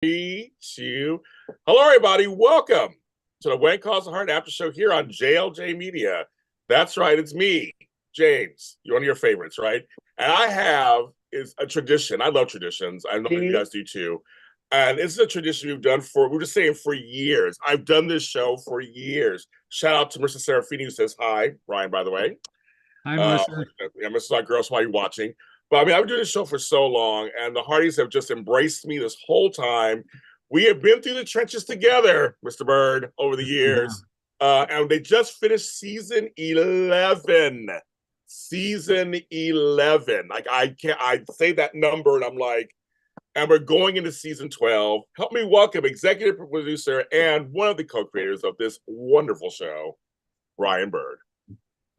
Three, two. Hello, everybody. Welcome to the When Calls the Heart After Show here on JLJ Media. That's right. It's me, James. You're one of your favorites, right? And I have is a tradition. I love traditions. I know you guys do too. And it's a tradition we've done we're just saying for years. I've done this show for years. Shout out to Mr. Serafini who says hi, Brian, by the way. Hi, Uh, Melissa. yeah, Mrs. Like Girls, why you watching? But I mean, I've been doing this show for so long, and the Hardys have just embraced me this whole time. We have been through the trenches together, Mr. Bird, over the Yeah. years. And they just finished season 11. Season 11. Like, I say that number, and I'm like, and we're going into season 12. Help me welcome executive producer and one of the co creators of this wonderful show, Ryan Bird.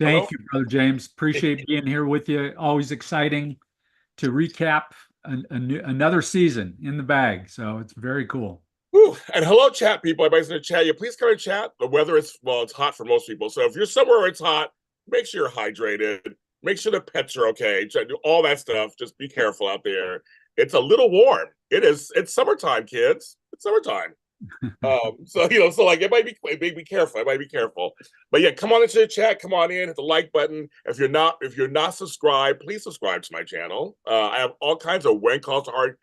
Hello? Thank you, Brother James. Appreciate being here with you. Always exciting to recap another season in the bag. So it's very cool. Whew. And hello, chat people. Everybody's in the chat. Yeah, please come and chat. The weather is, well, it's hot for most people. So if you're somewhere where it's hot, make sure you're hydrated. Make sure the pets are okay. Do all that stuff. Just be careful out there. It's a little warm. It is. It's summertime, kids. It's summertime. So like it might be careful. It might be careful. But yeah, come on into the chat. Come on in. Hit the like button. If you're not subscribed, please subscribe to my channel. I have all kinds of When Calls to Heart,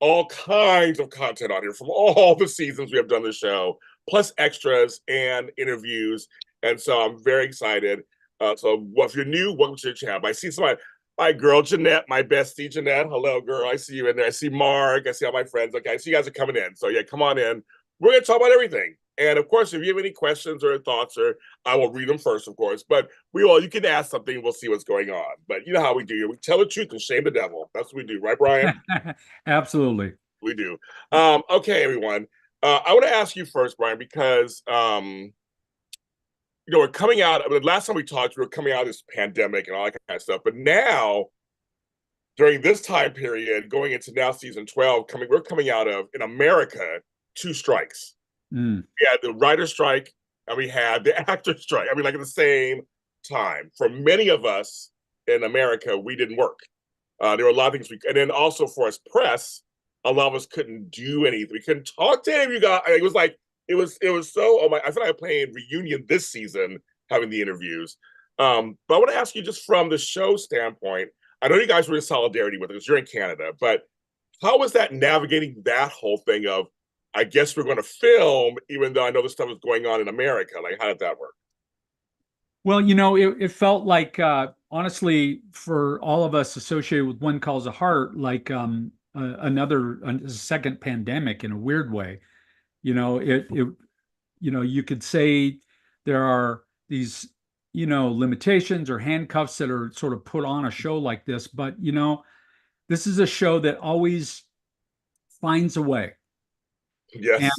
all kinds of content on here from all the seasons we have done the show, plus extras and interviews. And so I'm very excited. If you're new, welcome to the channel. I see somebody, my girl Jeanette, my bestie Jeanette. Hello, girl. I see you in there. I see Mark. I see all my friends. Okay, I see you guys are coming in. So yeah, come on in. We're gonna talk about everything. And of course, if you have any questions or thoughts, or I will read them first, of course. But you can ask something. We'll see what's going on. But you know how we do. We tell the truth and shame the devil. That's what we do, right, Brian? Absolutely. We do. Okay, everyone. I want to ask you first, Brian, because we're coming out. I mean, last time we talked, we were coming out of this pandemic and all that kind of stuff. But now, during this time period, going into now season 12, we're coming out of in America 2 strikes. Mm. We had the writer strike and we had the actor strike. I mean, like at the same time. For many of us in America, we didn't work. There were a lot of things and then also for us press, a lot of us couldn't do anything. We couldn't talk to any of you guys. It was like it was so. Oh my! I feel like I'm playing reunion this season, having the interviews. But I want to ask you just from the show standpoint. I know you guys were in solidarity with it because you're in Canada, but how was that navigating that whole thing of? I guess we're going to film, even though I know this stuff is going on in America. Like, how did that work? Well, it felt like, honestly, for all of us associated with One Calls a Heart, like a second pandemic in a weird way. You could say there are these, limitations or handcuffs that are sort of put on a show like this, but this is a show that always finds a way. Yes.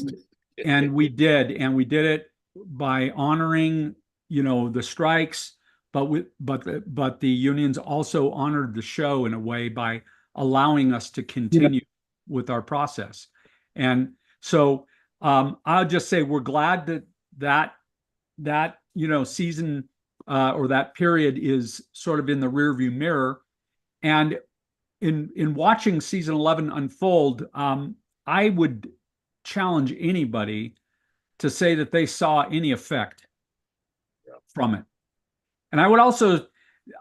And we did, it by honoring, the strikes, but the unions also honored the show in a way by allowing us to continue with our process. And so I'll just say we're glad that season or that period is sort of in the rearview mirror. And in watching season 11 unfold, I would challenge anybody to say that they saw any effect from it. And I would also,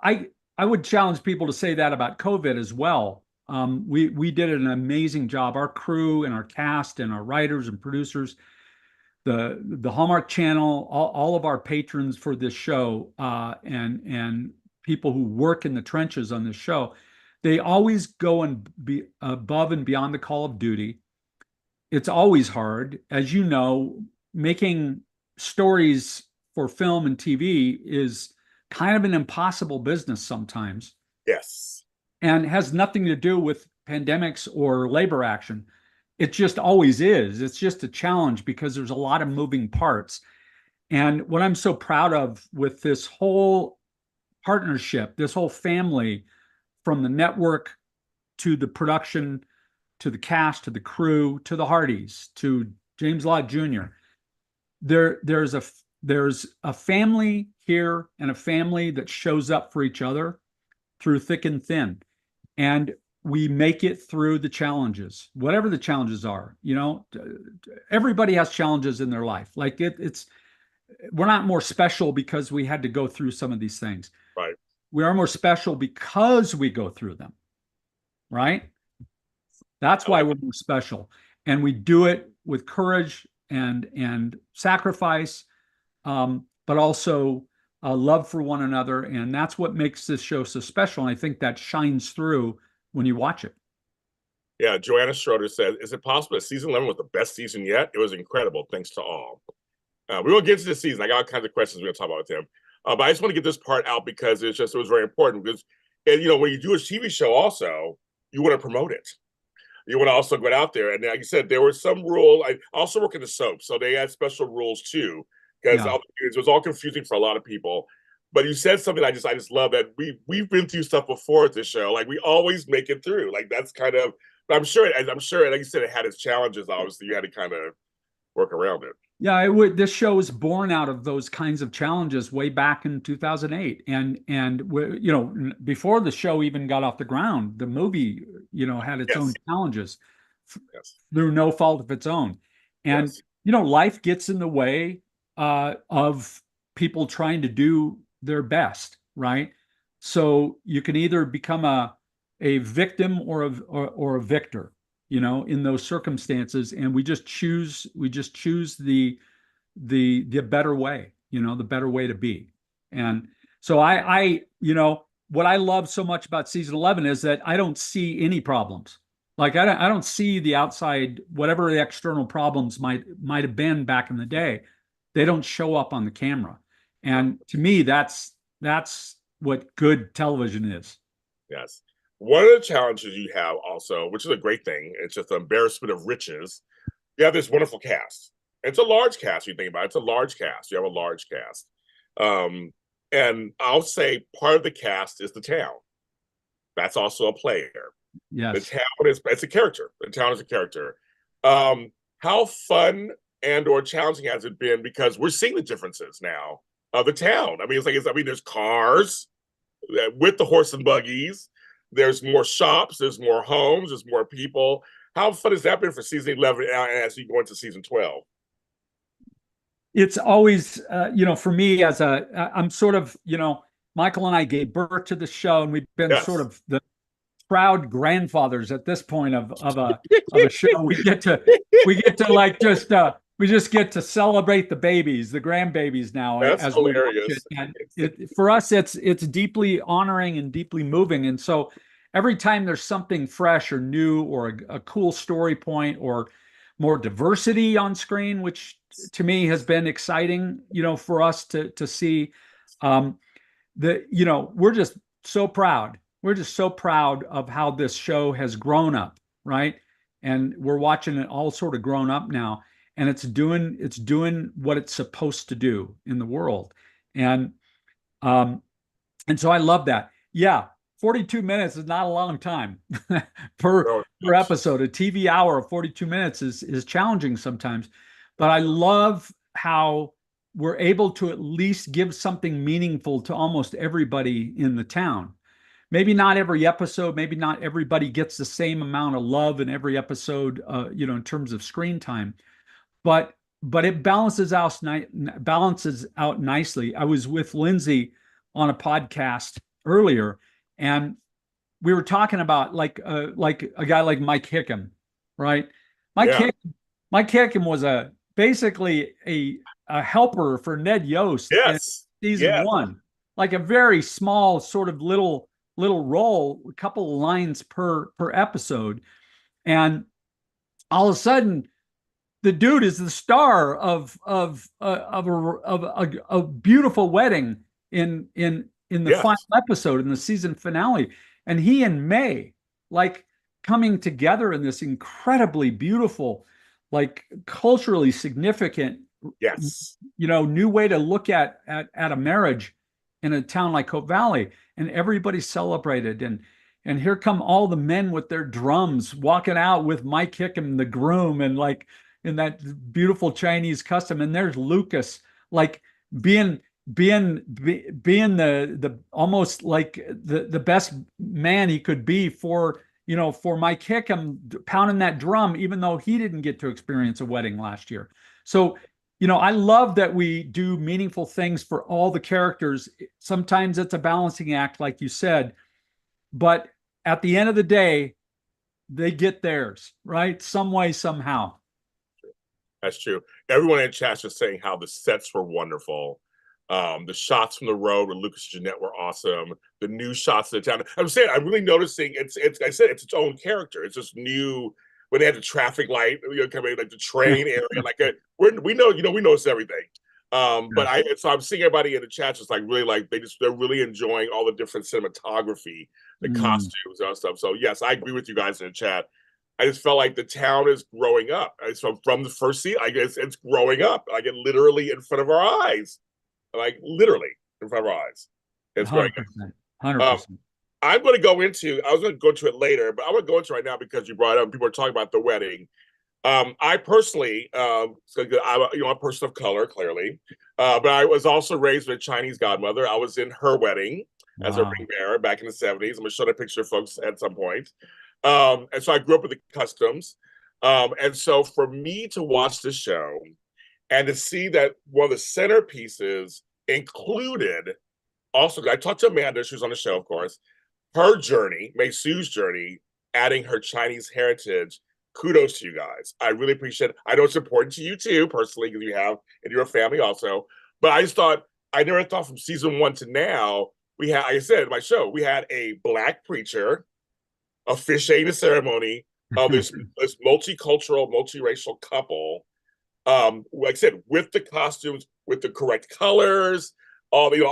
I would challenge people to say that about COVID as well. We did an amazing job. Our crew and our cast and our writers and producers, the Hallmark channel, all of our patrons for this show, and people who work in the trenches on this show, they always go and be above and beyond the call of duty. It's always hard. As you know, making stories for film and TV is kind of an impossible business sometimes. Yes. And has nothing to do with pandemics or labor action. It just always is. It's just a challenge because there's a lot of moving parts. And what I'm so proud of with this whole partnership, this whole family, from the network to the production, to the cast, to the crew, to the Hardies, to James Lott Jr. There's a family here and a family that shows up for each other through thick and thin. And we make it through the challenges, whatever the challenges are. Everybody has challenges in their life. Like it's we're not more special because we had to go through some of these things. Right. We are more special because we go through them, right? That's why we're more special. And we do it with courage and sacrifice, but also love for one another. And that's what makes this show so special. And I think that shines through when you watch it. Yeah, Joanna Schroeder said, "Is it possible that season 11 was the best season yet? It was incredible. Thanks to all." We won't get to the season. I got all kinds of questions we're going to talk about with him. But I just want to get this part out because it was very important. Because, and when you do a TV show, also you want to promote it. You want to also go out there, and like you said, there were some rules. I also work in the soap, so they had special rules too. Because it was all confusing for a lot of people. But you said something I just love that we've been through stuff before at this show. Like we always make it through. Like that's kind of. But I'm sure, like you said, it had its challenges. Obviously, you had to kind of work around it. Yeah, this show was born out of those kinds of challenges way back in 2008, and before the show even got off the ground, the movie had its own challenges through no fault of its own, and life gets in the way of people trying to do their best, right? So you can either become a victim or a victor, in those circumstances, and we just choose the better way, the better way to be. And so I what I love so much about season 11 is that I don't see any problems. Like I don't see the outside, whatever the external problems might have been back in the day. They don't show up on the camera. And to me, that's what good television is. Yes. One of the challenges you have also, which is a great thing, it's just an embarrassment of riches. You have this wonderful cast. It's a large cast. You think about it. It's a large cast. You have a large cast. And I'll say part of the cast is the town. That's also a player. Yes. The town it's a character. The town is a character. How fun and or challenging has it been? Because we're seeing the differences now of the town. I mean, there's cars with the horse and buggies. There's more shops, there's more homes, there's more people. How fun has that been for season 11 as you go into season 12? It's always, for me I'm sort of, Michael and I gave birth to the show, and we've been sort of the proud grandfathers at this point of a show. We get to like we just get to celebrate the babies, the grandbabies now. That's as hilarious. And for us, it's deeply honoring and deeply moving. And so every time there's something fresh or new or a cool story point or more diversity on screen, which to me has been exciting, for us to see, we're just so proud. We're just so proud of how this show has grown up, right? And we're watching it all sort of grown up now. And it's doing what it's supposed to do in the world. And so I love that. Yeah, 42 minutes is not a long time per episode. A TV hour of 42 minutes is challenging sometimes. But I love how we're able to at least give something meaningful to almost everybody in the town. Maybe not every episode, maybe not everybody gets the same amount of love in every episode, in terms of screen time. But it balances out nicely. I was with Lindsay on a podcast earlier, and we were talking about like a guy like Mike Hickam, right? Mike Hickam was basically a helper for Ned Yost in season 1, like a very small sort of little role, a couple of lines per episode, and all of a sudden, the dude is the star of a beautiful wedding in the final episode, in the season finale, and he and May like coming together in this incredibly beautiful, like culturally significant, new way to look at a marriage in a town like Hope Valley, and everybody celebrated, and here come all the men with their drums walking out with Mike Hickam, the groom, and like in that beautiful Chinese custom. And there's Lucas, like being the almost like the best man he could be for for my kick, I'm pounding that drum, even though he didn't get to experience a wedding last year. So, I love that we do meaningful things for all the characters. Sometimes it's a balancing act, like you said, but at the end of the day, they get theirs, right? Some way, somehow. That's true. Everyone in chat's just saying how the sets were wonderful. The shots from the road with Lucas and Jeanette were awesome. The new shots of the town. I'm saying I'm really noticing it's I said it's its own character. It's just new when they had the traffic light, coming like the train area, like we know, we notice everything. But so I'm seeing everybody in the chat just like really like they're really enjoying all the different cinematography, the costumes and stuff. So yes, I agree with you guys in the chat. I just felt like the town is growing up. So from the first scene, I guess it's growing up. Like it literally in front of our eyes. Like literally in front of our eyes. It's growing up. 100%. I'm going to go into, I was going to go into it later, but I'm going to go into it right now because you brought it up. People are talking about the wedding. I personally, I'm a person of color, clearly, but I was also raised with a Chinese godmother. I was in her wedding as a ring bearer back in the 70s. I'm going to show that picture, folks, at some point. And so I grew up with the customs. And so for me to watch the show and to see that one of the centerpieces included also, I talked to Amanda, she was on the show, of course, her journey, Mei Su's journey, adding her Chinese heritage. Kudos to you guys. I really appreciate it. I know it's important to you too, personally, because you have, and you're a family also. But I just thought, I never thought from season 1 to now, we had, like I said in my show, we had a Black preacher officiating the ceremony of this multicultural, multiracial couple. Like I said, with the costumes, with the correct colors, all the,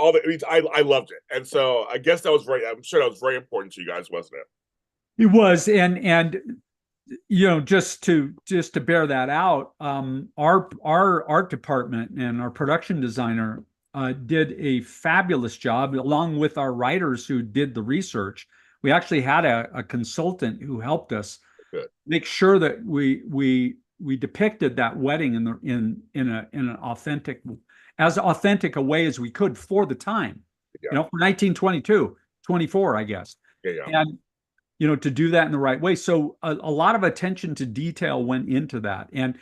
I loved it. And so I guess I'm sure that was very important to you guys, wasn't it? It was, and just to bear that out, our art department and our production designer did a fabulous job, along with our writers who did the research. We actually had a consultant who helped us make sure that we depicted that wedding in an authentic a way as we could for the time. For 1922, 24, I guess. And to do that in the right way. So a lot of attention to detail went into that. And,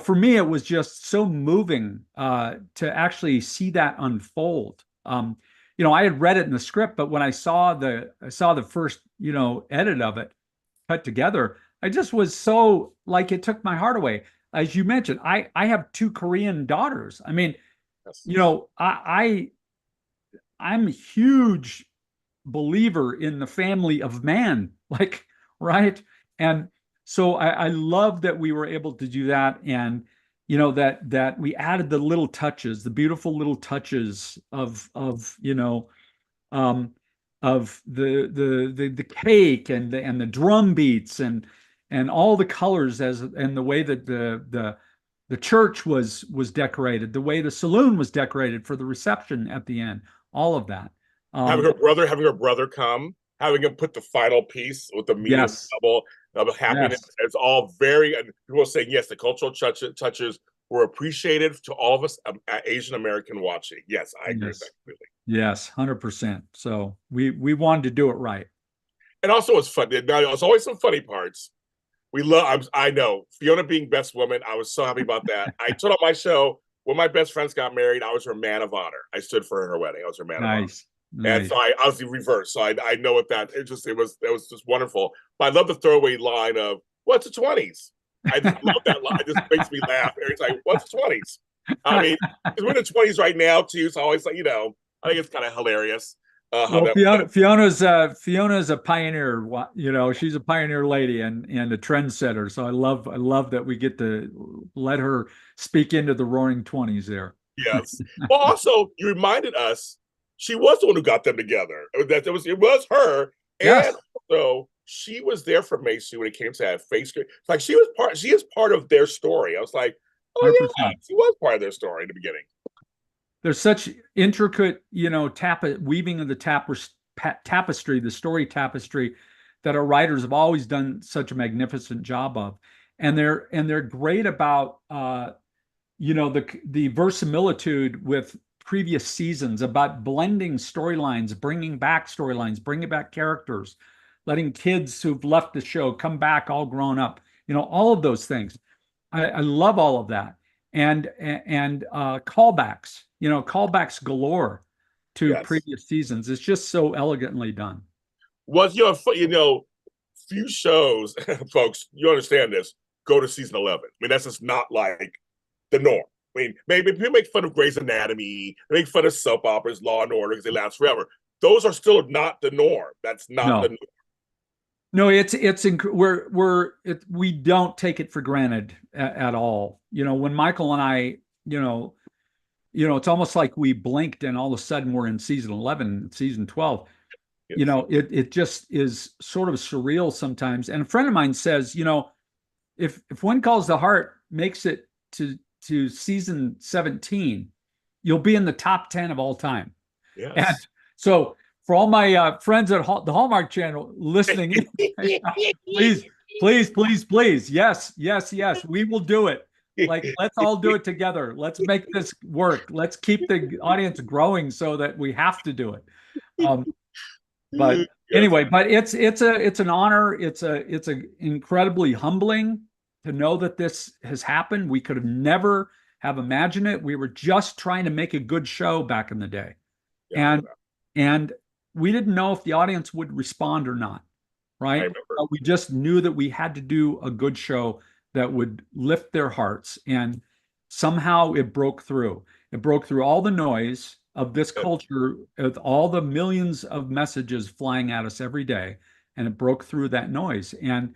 for me, it was just so moving to actually see that unfold. I had read it in the script, but when I saw the first, edit of it cut together, I just was so like, it took my heart away. As you mentioned, I have 2 Korean daughters. I mean, I'm a huge believer in the family of man, like, right? And so I love that we were able to do that, and that we added the little touches, the beautiful little touches of the cake and the drum beats and all the colors and the way that the church was decorated, the way the saloon was decorated for the reception at the end, all of that. Having her brother come, having him put the final piece with the medium double of happiness. Yes. It's all very, and people saying, yes, the cultural touches were appreciated to all of us Asian American watching. Yes, I agree with that completely. Yes, 100%. So we wanted to do it right. And also it's fun. There's always some funny parts. I know, Fiona being best woman, I was so happy about that. I told on my show, when my best friends got married, I was her man of honor. I stood for her wedding. I was her man of honor. And so I was the reverse. So I know what that it was just wonderful. But I love the throwaway line of what's the 20s? I just love that line. It just makes me laugh every time. What's the 20s? I mean, we're in the 20s right now too. So I always like, I think it's kind of hilarious. Fiona's a pioneer. She's a pioneer lady and a trendsetter. So I love that we get to let her speak into the Roaring 20s there. Yes. Well, also you reminded us she was the one who got them together. It was her, and also she was there for Macy when it came to that face. Like she is part of their story. I was like, oh 100%. Yeah, she was part of their story in the beginning. There's such intricate, weaving of the tapestry, the story tapestry, that our writers have always done such a magnificent job of, and they're great about, the verisimilitude with previous seasons, about blending storylines, bringing back characters, letting kids who've left the show come back all grown up, all of those things. I love all of that. And callbacks, callbacks galore to Yes. previous seasons. It's just so elegantly done. Was few shows, folks, you understand this, go to season 11. I mean, that's just not like the norm. I mean, maybe people make fun of Grey's Anatomy, they make fun of soap operas, Law and Order, because they last forever. Those are still not the norm. That's not the No, norm. no, we don't take it for granted at all. When Michael and I, it's almost like we blinked and all of a sudden we're in season 11, season 12. Yes. It just is sort of surreal sometimes. And a friend of mine says, if When Calls the Heart makes it to season 17, you'll be in the top 10 of all time. Yes. And so for all my friends at the Hallmark channel listening, please. Yes, we will do it. Like, let's all do it together. Let's make this work. Let's keep the audience growing so that we have to do it. But anyway, but it's an honor. It's a incredibly humbling to know that this has happened. We could have never have imagined it. We were just trying to make a good show back in the day. Yeah, and we didn't know if the audience would respond or not, right? We just knew that we had to do a good show that would lift their hearts. And somehow it broke through. It broke through all the noise of this culture, with all the millions of messages flying at us every day. And it broke through that noise. And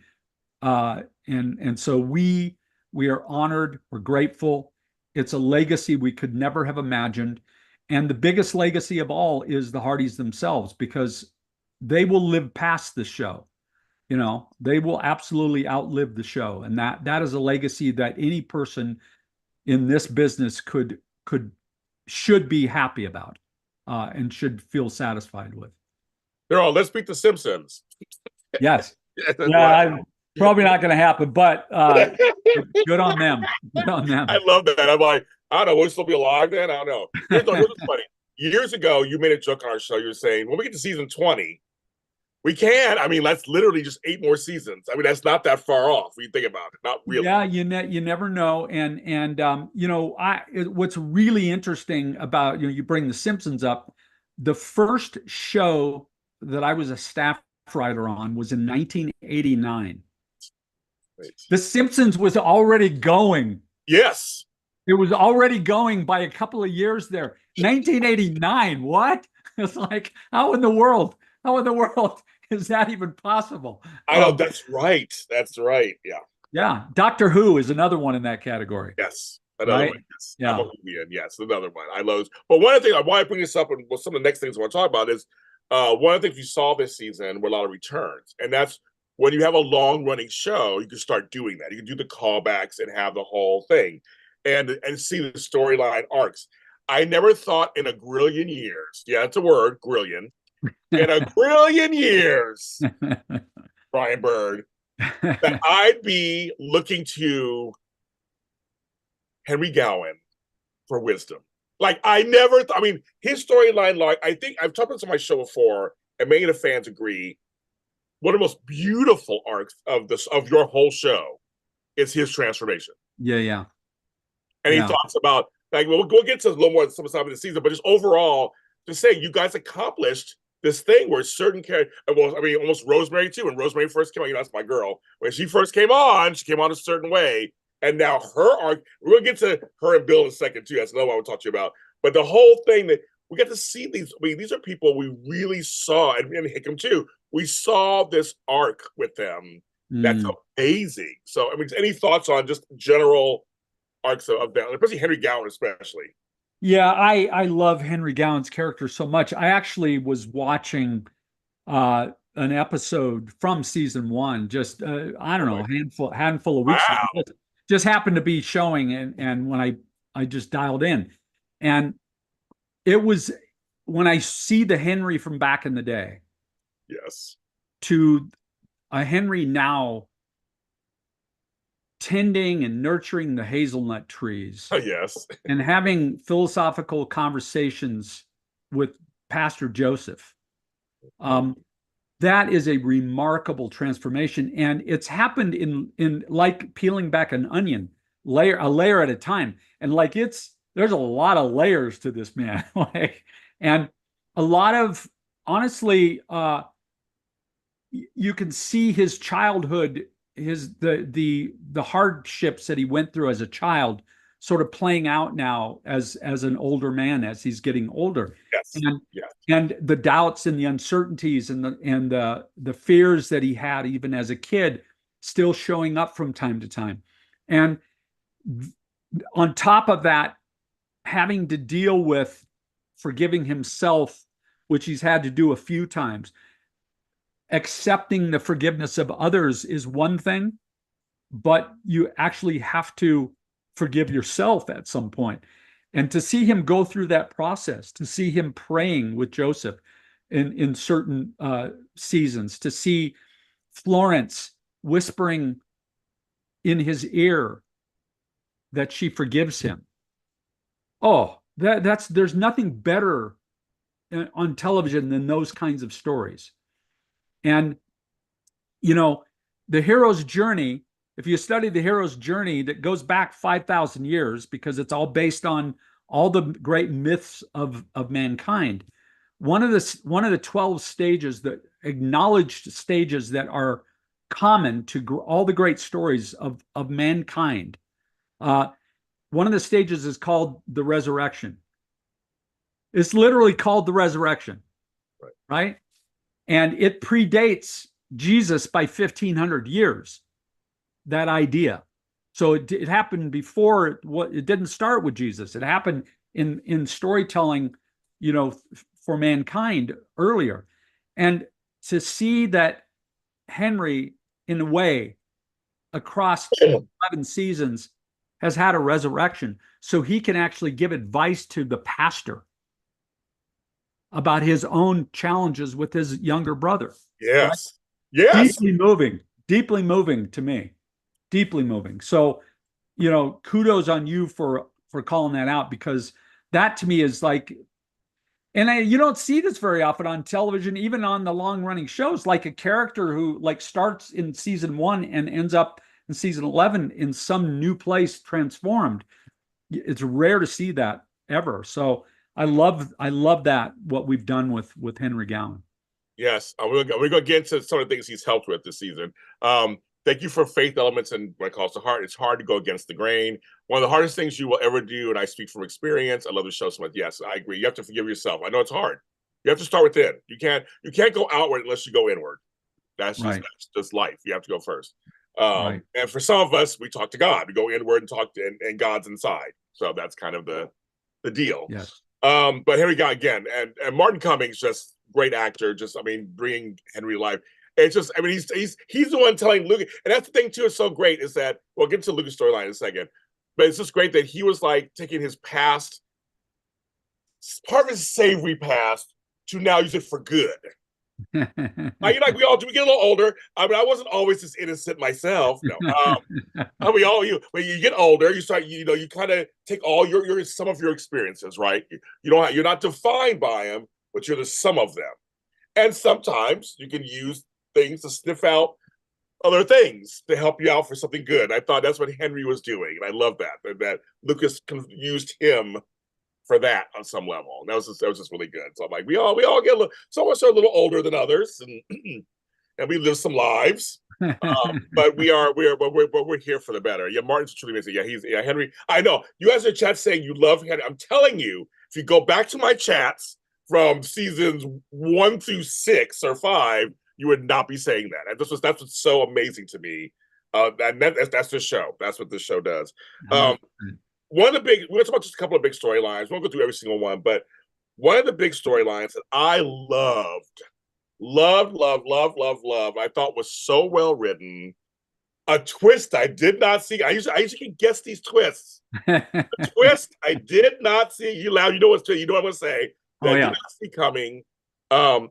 so we are honored, we're grateful. It's a legacy we could never have imagined. And the biggest legacy of all is the Hardies themselves, because they will live past the show. They will absolutely outlive the show. And that is a legacy that any person in this business should be happy about, and should feel satisfied with. They're all, let's beat the Simpsons. Yes. Yeah, probably not going to happen, but good on them. Good on them. I love that. I'm like, I don't know, we'll still be alive then? I don't know. Here's what's funny. Years ago, you made a joke on our show. You were saying, when we get to season 20, we can. I mean, that's literally just 8 more seasons. I mean, that's not that far off when you think about it. Not really. Yeah, you never know. And what's really interesting about, you bring the Simpsons up. The first show that I was a staff writer on was in 1989. Right. The Simpsons was already going. Yes. It was already going by a couple of years there. 1989. What? It's like, how in the world is that even possible? I know. That's right. Yeah. Yeah. Doctor Who is another one in that category. Yes. Another one. Yes. Yeah. Yes. Another one. I love. But one of the things I want to bring this up, and some of the next things I want to talk about is one of the things you saw this season were a lot of returns. And that's when you have a long running show, you can start doing that. You can do the callbacks and have the whole thing and see the storyline arcs. I never thought in a grillion years, yeah, it's a word, grillion, in a grillion years, Brian Bird, that I'd be looking to Henry Gowan for wisdom. Like, I mean, his storyline, like, I think I've talked about this on my show before, and many of the fans agree, one of the most beautiful arcs of your whole show is his transformation. Yeah. And he talks about, like, we'll get to a little more some of the season, but just overall, just saying, you guys accomplished this thing where certain characters, well, I mean, almost Rosemary too. When Rosemary first came on, that's my girl. When she first came on, she came on a certain way. And now her arc, we're going to get to her and Bill in a second too. That's another one I will talk to you about. But the whole thing that we get to see these, I mean, these are people we really saw, and Hickam too. We saw this arc with them. That's amazing. So, I mean, any thoughts on just general arcs of that, especially Henry Gowan, especially? Yeah, I love Henry Gowan's character so much. I actually was watching an episode from season 1, just I don't know, handful of weeks ago. Just happened to be showing, and when I just dialed in, and it was when I see the Henry from back in the day, yes, to a Henry now tending and nurturing the hazelnut trees. Yes. And having philosophical conversations with Pastor Joseph. that is a remarkable transformation, and it's happened in like peeling back an onion, a layer at a time, and like there's a lot of layers to this man, like, and a lot of honestly, you can see his childhood, the hardships that he went through as a child, sort of playing out now as an older man as he's getting older, Yes. and Yes. and the doubts and the uncertainties and the fears that he had even as a kid still showing up from time to time, and on top of that, having to deal with forgiving himself, which he's had to do a few times. Accepting the forgiveness of others is one thing, but you actually have to forgive yourself at some point. And to see him go through that process, to see him praying with Joseph in certain seasons, to see Florence whispering in his ear that she forgives him. Oh, there's nothing better on television than those kinds of stories. And you know, the hero's journey, if you study the hero's journey, that goes back 5,000 years, because it's all based on all the great myths of mankind. One of the 12 stages, that acknowledged stages that are common to all the great stories of mankind. One of the stages is called the resurrection. It's literally called the resurrection, right? And it predates Jesus by 1,500 years, that idea. So it happened before, it didn't start with Jesus. It happened in storytelling, for mankind earlier. And to see that Henry, in a way, across 11 seasons, has had a resurrection, so he can actually give advice to the pastor about his own challenges with his younger brother. Yes. Right? Yes. Deeply moving to me, deeply moving. So, kudos on you for calling that out, because that to me is like, and you don't see this very often on television, even on the long running shows, like a character who like starts in season 1 and ends up in season 11 in some new place transformed. It's rare to see that ever. So I love that, what we've done with Henry Gowan. Yes, we're going to get into some of the things he's helped with this season. Thank you for faith elements and what calls the heart. It's hard to go against the grain. One of the hardest things you will ever do, and I speak from experience. I love the show so much. Yes, I agree. You have to forgive yourself. I know it's hard. You have to start within. You can't go outward unless you go inward. That's just life. You have to go first. Right. And for some of us, we talk to God. We go inward and talk to, and God's inside. So that's kind of the deal. Yes. But here we go again, and Martin Cummings, just great actor. Bringing Henry to life. It's just, he's the one telling Luke, and that's the thing too. Is so great is that we'll get to Luke's storyline in a second, but it's just great that he was like taking his past, part of his savory past, to now use it for good. Like we all do. We get a little older. I wasn't always this innocent myself. No. When you get older, you start. You kind of take all your some of your experiences, right? You're not defined by them, but you're the sum of them. And sometimes you can use things to sniff out other things to help you out for something good. I thought that's what Henry was doing, and I love that Lucas used him for that on some level. And that was just really good. So I'm like, we all get a little, some of us are a little older than others, and and we live some lives. But we're here for the better. Yeah, Martin's truly amazing. Yeah, Henry. I know you guys in the chat saying you love Henry. I'm telling you, if you go back to my chats from seasons 1 through 6 or 5, you would not be saying that. That's what's so amazing to me. And that's the show. That's what this show does. We're going to talk about just a couple of big storylines. We won't go through every single one, but one of the big storylines that I loved, I thought was so well written. A twist I did not see. I usually can guess these twists. The twist I did not see. You know what I'm going to say. That I did not see coming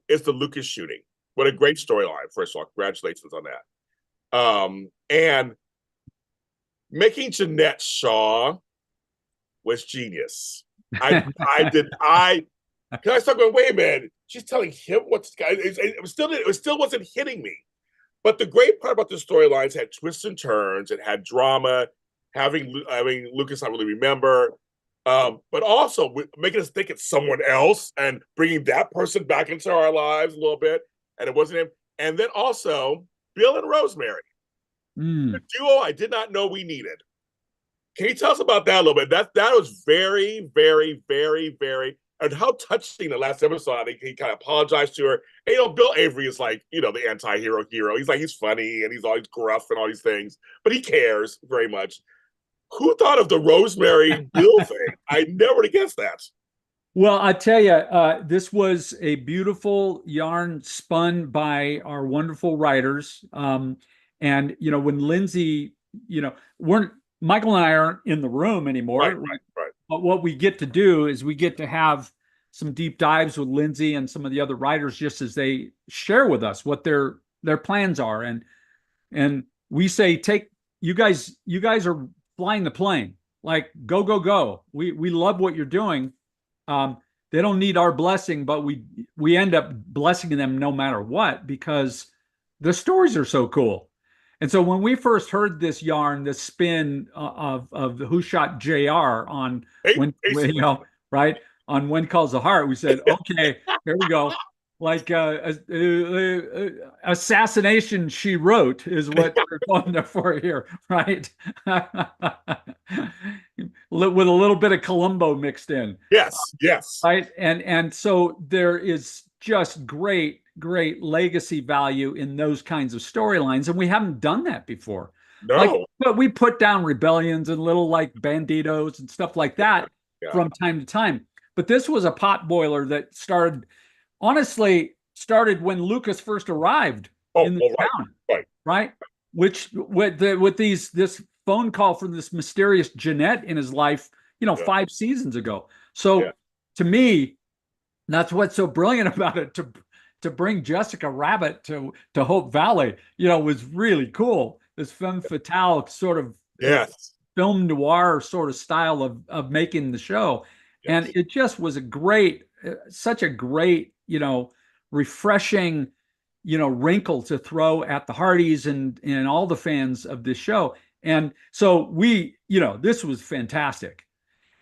is the Lucas shooting. What a great storyline, first of all. Congratulations on that. And making Jeanette Shaw was genius. Can I start going, wait a minute, she's telling him what's it still wasn't hitting me. But the great part about the storylines had twists and turns. It had drama. Having Lucas not really remember, but also making us think it's someone else and bringing that person back into our lives a little bit. And it wasn't him. And then also Bill and Rosemary, the duo I did not know we needed. Can you tell us about that a little bit? That was very, very, very, very, and how touching the last episode. He kind of apologized to her. And, Bill Avery is like, the anti-hero hero. He's funny and he's always gruff and all these things, but he cares very much. Who thought of the Rosemary Bill thing? I never would have guessed that. Well, I tell you, this was a beautiful yarn spun by our wonderful writers. And, when Lindsay, Michael and I aren't in the room anymore. Right. But what we get to do is we get to have some deep dives with Lindsay and some of the other writers, just as they share with us what their plans are. And we say, you guys are flying the plane, like go. We love what you're doing. They don't need our blessing, but we end up blessing them no matter what, because the stories are so cool. And so when we first heard this yarn, the spin of Who Shot JR on right on When Calls the Heart, we said, okay, here we go. Like assassination she wrote is what we're going for here, right? With a little bit of Columbo mixed in. Yes. Right. And so there is just great legacy value in those kinds of storylines. And we haven't done that before. No. But we put down rebellions and little like banditos and stuff like that from time to time. But this was a potboiler that started when Lucas first arrived in the town. Right. Which with this phone call from this mysterious Jeanette in his life, 5 seasons ago. So to me, that's what's so brilliant about it. To bring Jessica Rabbit to Hope Valley, was really cool. This femme fatale sort of film noir sort of style of making the show. Yes. And it just was such a great, refreshing, wrinkle to throw at the Hardies and all the fans of this show. And so this was fantastic.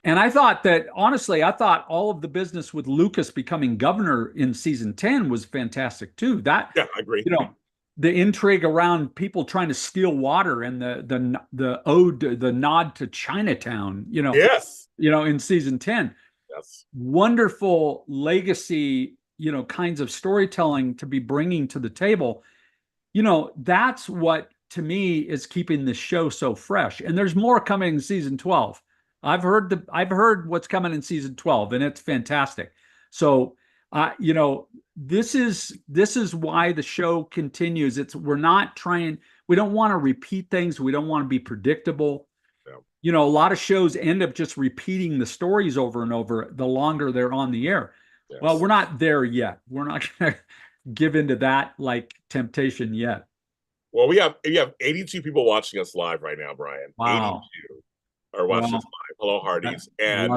And I thought that, honestly, all of the business with Lucas becoming governor in season 10 was fantastic too. I agree. The intrigue around people trying to steal water and the ode, the nod to Chinatown, in season 10. Yes. Wonderful legacy, kinds of storytelling to be bringing to the table. That's what, to me, is keeping the show so fresh. And there's more coming in season 12. I've heard what's coming in season 12, and it's fantastic. So, this is why the show continues. We don't want to repeat things. We don't want to be predictable. Yeah. A lot of shows end up just repeating the stories over and over the longer they're on the air. Yes. Well, we're not there yet. We're not going to give into that like temptation yet. Well, we have 82 people watching us live right now, Brian. Wow. 82 are watching us live. Hello, Hardies. And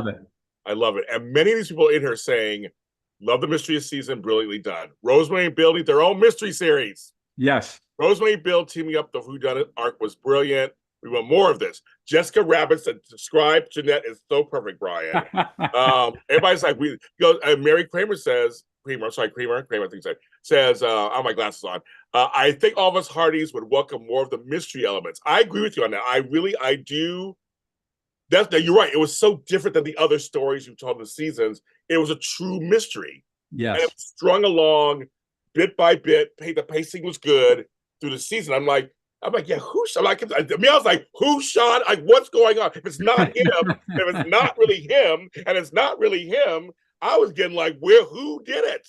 I love it. And many of these people in here saying, love the mystery season, brilliantly done. Rosemary and Bill need their own mystery series. Yes. Rosemary and Bill teaming up the whodunit arc was brilliant. We want more of this. Jessica Rabbit said, describe Jeanette is so perfect, Brian. Everybody's like, Mary Kramer says, Kramer, I think says, I have my glasses on. I think all of us Hardies would welcome more of the mystery elements. I agree with you on that. I do. You're right. It was so different than the other stories you've told in the seasons. It was a true mystery. Yes. And it was strung along bit by bit. The pacing was good through the season. I'm like, yeah, who shot? I was like, who shot? Like, what's going on? If it's not him, if it's not really him, and it's not really him, I was getting like, who did it?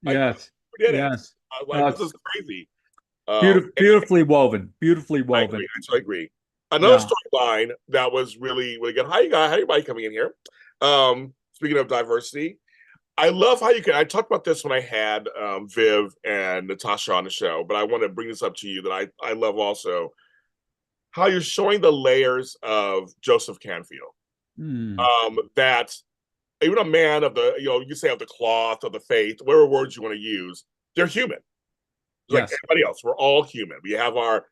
Like, yes. Who did yes. it? Like, this is crazy. Beautifully woven. I agree. Another storyline that was really, really good. Hi, you guys. How everybody coming in here? Speaking of diversity, I love how I talked about this when I had Viv and Natasha on the show, but I want to bring this up to you that I love also how you're showing the layers of Joseph Canfield. That even a man of the, you say of the cloth, of the faith, whatever words you want to use, they're human. Like Yes. everybody else, we're all human. We have our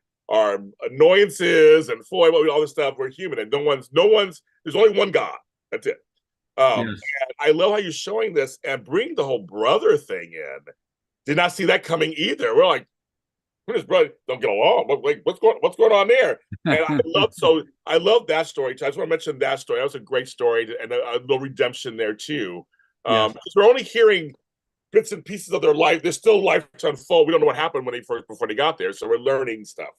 annoyances and all this stuff. We're human, and there's only one God. That's it. And Yes. I love how you're showing this and bring the whole brother thing in. Did not see that coming either. We're like, his brother don't get along. What's going on there? And I love that story. I just want to mention that story. That was a great story and a little redemption there too. Yes. Because we're only hearing bits and pieces of their life. There's still life to unfold. We don't know what happened before they got there, so we're learning stuff.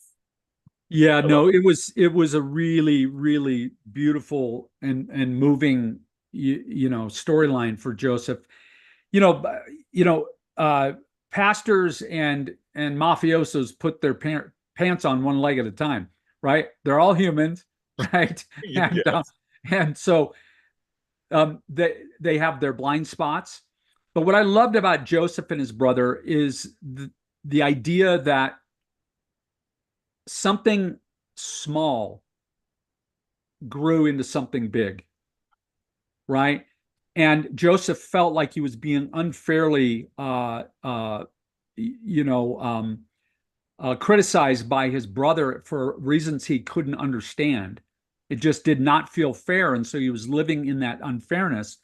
Yeah, no, it was a really, really beautiful and moving storyline for Joseph. You know, you know, pastors and mafiosos put their pants on one leg at a time, right? They're all humans, right? And Yes. and so they have their blind spots. But what I loved about Joseph and his brother is the idea that something small grew into something big, right? And Joseph felt like he was being unfairly, criticized by his brother for reasons he couldn't understand. It just did not feel fair, and so he was living in that unfairness.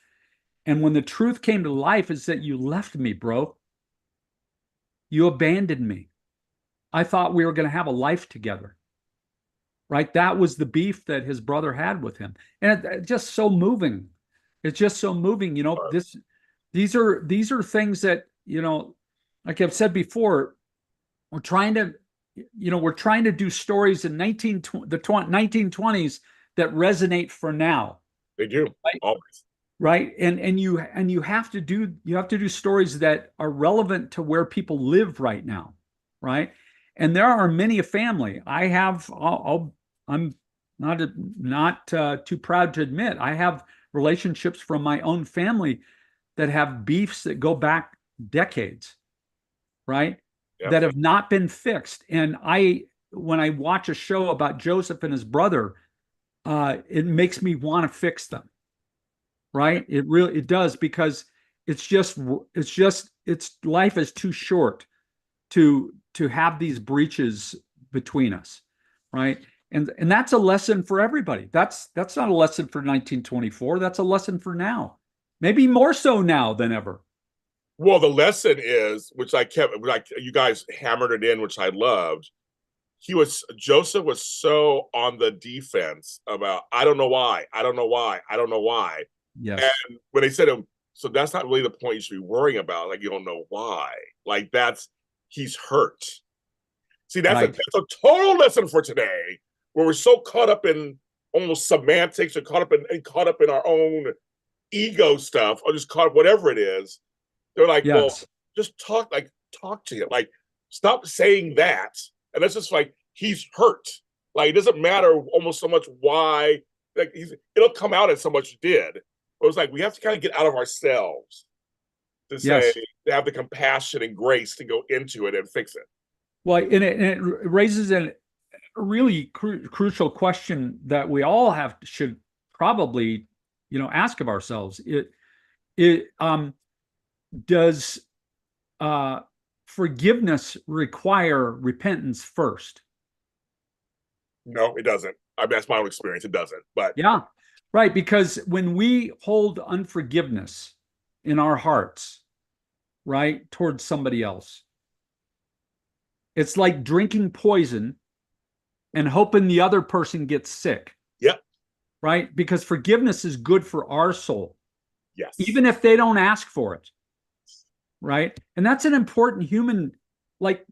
And when the truth came to life, is that you left me, bro. You abandoned me. I thought we were going to have a life together, right? That was the beef that his brother had with him, and it's just so moving. It's just so moving. These are things that like I've said before, we're trying to do stories in the 1920s that resonate for now. They do, right? always. Right, and you have to do stories that are relevant to where people live right now, right? And there are many a family. I'm not too proud to admit I have relationships from my own family that have beefs that go back decades, right? Yep. That have not been fixed. And when I watch a show about Joseph and his brother, it makes me want to fix them, right? It does, because it's life is too short to have these breaches between us, right? And that's a lesson for everybody. That's not a lesson for 1924. That's a lesson for now. Maybe more so now than ever. Well, the lesson is, which I kept, like you guys hammered it in, which I loved. Joseph was so on the defense about, I don't know why, I don't know why, I don't know why. Yes. And when they said to him, so that's not really the point you should be worrying about. Like, you don't know why. Like, he's hurt. See, that's Right. a total lesson for today, where we're so caught up in almost semantics, or caught up in our own ego stuff, or just caught up whatever it is. They're like, well, Yes. just talk to him. Like, stop saying that. And that's just like, he's hurt. Like, it doesn't matter almost so much why. Like, it'll come out as so much did. But it was like, we have to kind of get out of ourselves to say, Yes. to have the compassion and grace to go into it and fix it. Well, and it raises a really crucial question that we all should probably, ask of ourselves. Does forgiveness require repentance first? No, it doesn't. I mean, that's my own experience. It doesn't. But Yeah, right. Because when we hold unforgiveness in our hearts, right, towards somebody else, it's like drinking poison and hoping the other person gets sick. yeah, Right? Because forgiveness is good for our soul, yes, even if they don't ask for it. Right? And that's an important human like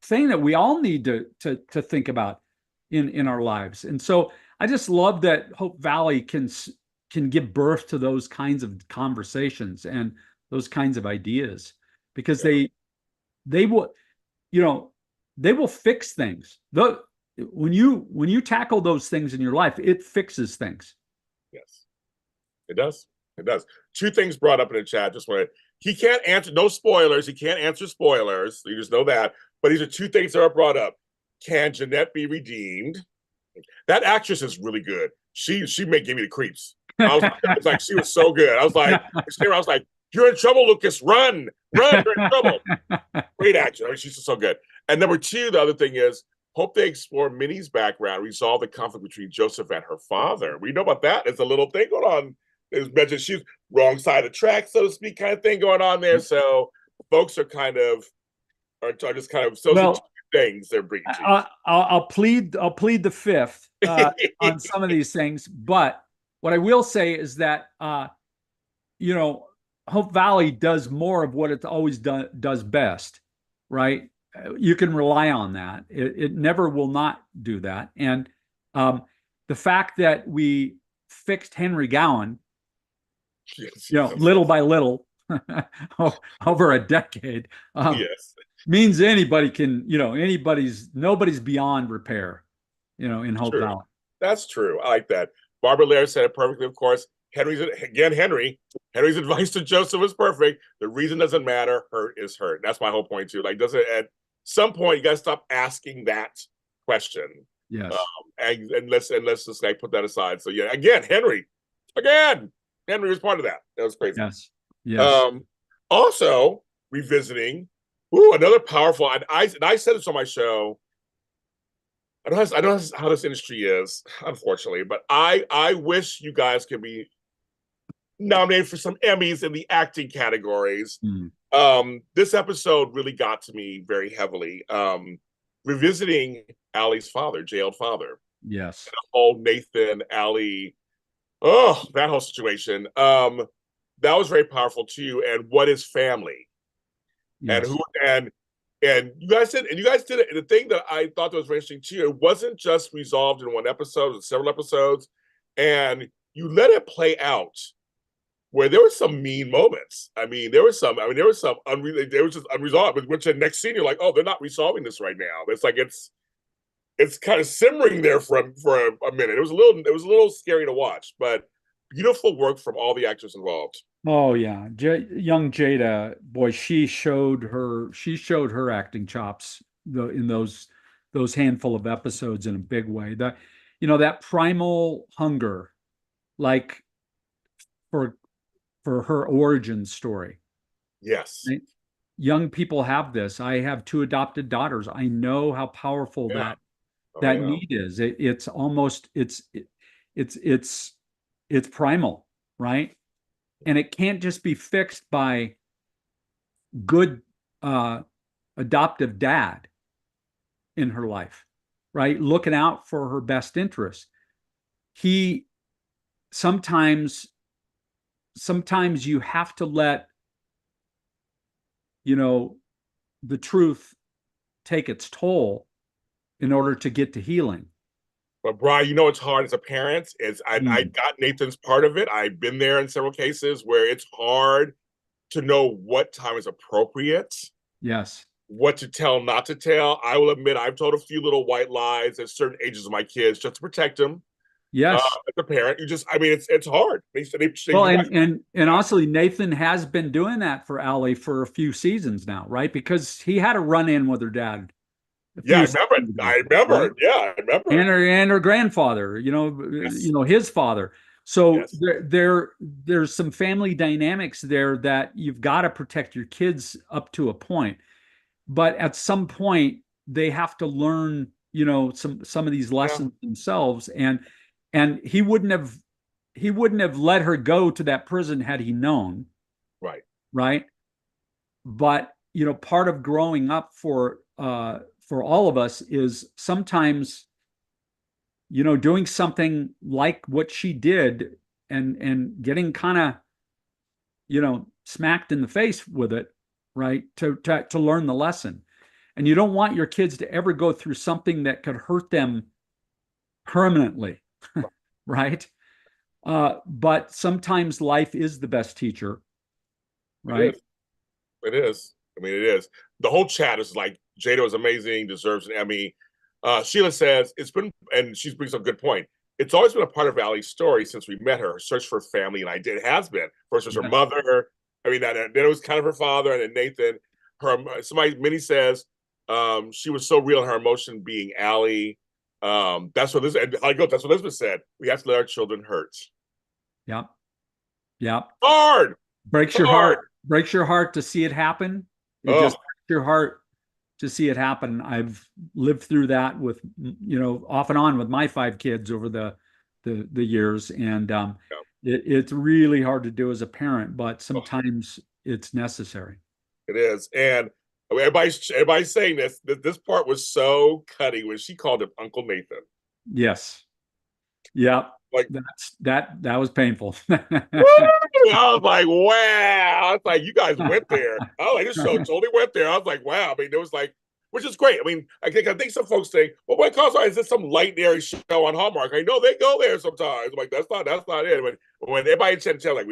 thing that we all need to think about in our lives. And so I just love that Hope Valley can give birth to those kinds of conversations and those kinds of ideas, because yeah. they will they will fix things. When you tackle those things in your life, it fixes things. Yes, it does. It does. Two things brought up in the chat. Just want to. He can't answer. No spoilers. He can't answer spoilers. You just know that. But these are two things that are brought up. Can Jeanette be redeemed? That actress is really good. She may give me the creeps. I was like, she was so good. I was like, you're in trouble, Lucas. Run, run, you're in trouble. Great action. I mean, she's just so good. And number two, the other thing is, hope they explore Minnie's background, resolve the conflict between Joseph and her father. We know about that. There's a little thing going on. There's mentioned she's wrong side of the track, so to speak, kind of thing going on there. So folks are just kind of those Well, things they're bringing to you. I'll plead the fifth on some of these things, but what I will say is that Hope Valley does more of what it always does best, right? You can rely on that. It never will not do that. And the fact that we fixed Henry Gowan, Yes, little by little over a decade, yes, means anybody can, nobody's beyond repair, in Hope true. Valley. That's true. I like that. Barbara Lair said it perfectly, of course. Henry's advice to Joseph was perfect. The reason doesn't matter. Hurt is hurt. That's my whole point too. Like, doesn't at some point you got to stop asking that question. Yes. And let's just like put that aside. So yeah, Henry was part of that. That was crazy. Yes. Yes. Also revisiting. Another powerful. I said this on my show. I know how this industry is, unfortunately, but I wish you guys could be nominated for some Emmys in the acting categories. This episode really got to me very heavily. Revisiting Allie's father, jailed father. Yes. The whole Nathan, Allie, that whole situation. That was very powerful too. And what is family? Yes. And you guys did it. And the thing that I thought that was very interesting too, it wasn't just resolved in one episode, it was several episodes, and you let it play out where there were some mean moments. There was just unresolved. But which the next scene, you're like, oh, they're not resolving this right now. It's like it's kind of simmering there for a minute. It was a little scary to watch, but beautiful work from all the actors involved. Oh yeah, young Jada, boy, she showed her acting chops in those handful of episodes in a big way. That primal hunger, like for her origin story. Yes. Right? Young people have this. I have two adopted daughters. I know how powerful that need is. It's almost it's primal, right? And it can't just be fixed by good adoptive dad in her life, right? Looking out for her best interest. He sometimes you have to let the truth take its toll in order to get to healing. But Brian, it's hard as a parent. I got Nathan's part of it. I've been there in several cases where it's hard to know what time is appropriate. Yes. What to tell, not to tell. I will admit I've told a few little white lies at certain ages of my kids just to protect them. Yes. As a parent, it's hard. And honestly, Nathan has been doing that for Allie for a few seasons now, right? Because he had a run-in with her dad. I remember. Right? Yeah, I remember. And her grandfather, yes. His father. So yes. there's some family dynamics there that you've got to protect your kids up to a point. But at some point, they have to learn, some of these lessons themselves. And he wouldn't have let her go to that prison had he known. Right. Right. But, part of growing up for all of us is sometimes, doing something like what she did and getting kind of, smacked in the face with it, right? To learn the lesson. And you don't want your kids to ever go through something that could hurt them permanently, right? But sometimes life is the best teacher, right? It is. It is. The whole chat is like, Jada was amazing, deserves an Emmy. Sheila says and she brings up a good point. It's always been a part of Allie's story since we met her search for family and identity. It has been. First was her mother. Then it was kind of her father, and then Nathan. Minnie says, she was so real in her emotion being Allie. That's what Elizabeth said. We have to let our children hurt. Yep. Yep. Hard, Breaks your hard. heart. Breaks your heart to see it happen. It Oh, just breaks your heart to see it happen. I've lived through that with, off and on with my five kids over the years, and yeah. it's really hard to do as a parent, but Oh, sometimes it's necessary. it is. And I mean, everybody's saying this. This part was so cutting when she called him Uncle Nathan. Yes. Yep. Like, That was painful. woo! I was like, wow. It's like you guys went there. Oh, like this show totally went there. I was like, wow. I mean, it was like, which is great. I mean, I think some folks think, well, what cause is this some light airy show on Hallmark? I know they go there sometimes. I'm like, that's not it. When everybody said like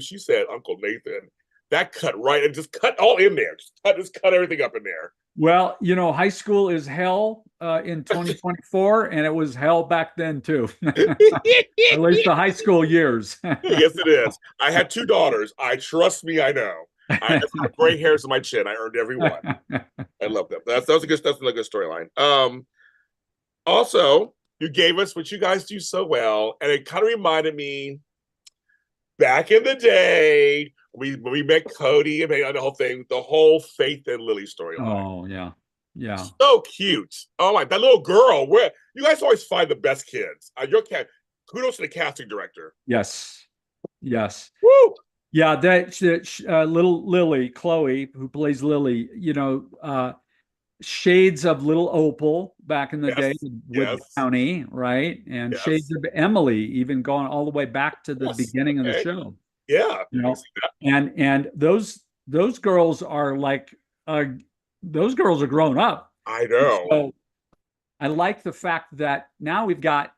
she said Uncle Nathan, that cut right and just cut all in there. Just cut everything up in there. Well, high school is hell in 2024, and it was hell back then too. At least the high school years. Yes, it is. I had two daughters. I trust me. I know. I have gray hairs in my chin. I earned every one. I love them. That's another good storyline. Also, you gave us what you guys do so well, and it kind of reminded me back in the day when we met Cody and made the whole thing, the whole Faith and Lily storyline. Oh yeah, yeah. So cute. Oh my, that little girl. Where you guys always find the best kids. Your cat. Kudos to the casting director. Yes, yes. Woo! Yeah, that little Lily, Chloe, who plays Lily, shades of little Opal back in the day Yes. with Yes. Downey, right? And shades Yes. of Emily, even going all the way back to the Yes. beginning of the Okay. show. Yeah. You know, and those girls are like those girls are grown up. I And know. so I like the fact that now we've got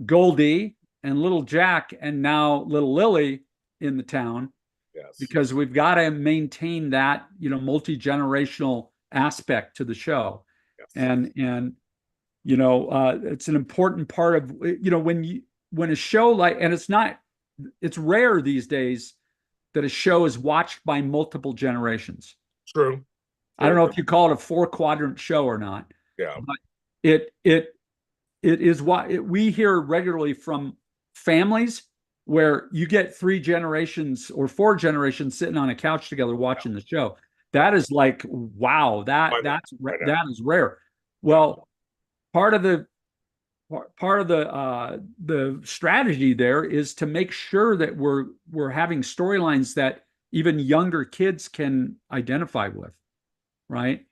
Goldie and little Jack and now little Lily in the town, Yes. because we've got to maintain that, multi-generational aspect to the show. Yes. And it's an important part of, when a show and it's rare these days that a show is watched by multiple generations. True. I don't know if you call it a 4-quadrant show or not. Yeah. But it is what we hear regularly from families where you get 3 generations or 4 generations sitting on a couch together watching the show. That is like, wow, that is rare. Well, part of the strategy there is to make sure that we're having storylines that even younger kids can identify with, right?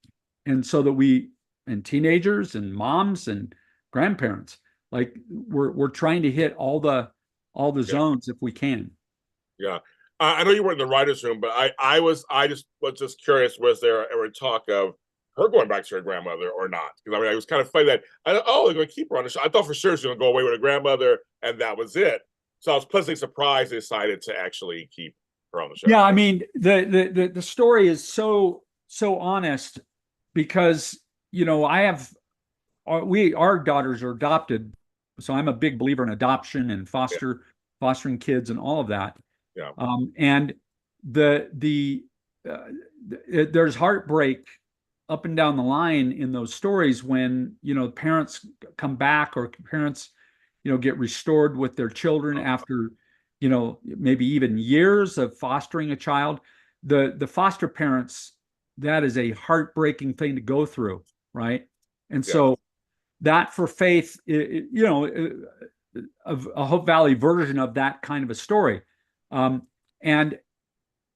And so that and teenagers and moms and grandparents, like we're trying to hit all the zones if we can. Yeah. I know you weren't in the writers' room, but I was just curious, was there ever talk of her going back to her grandmother or not? Because I mean, I was kind of funny that they're going to keep her on the show. I thought for sure she was going to go away with her grandmother, and that was it. So I was pleasantly surprised they decided to actually keep her on the show. Yeah, I mean, the story is so honest because our daughters are adopted, so I'm a big believer in adoption and fostering kids and all of that. Yeah. And there's heartbreak up and down the line in those stories when parents come back or parents get restored with their children after maybe even years of fostering a child. The foster parents, that is a heartbreaking thing to go through, right? And so that for Faith, a Hope Valley version of that kind of a story. And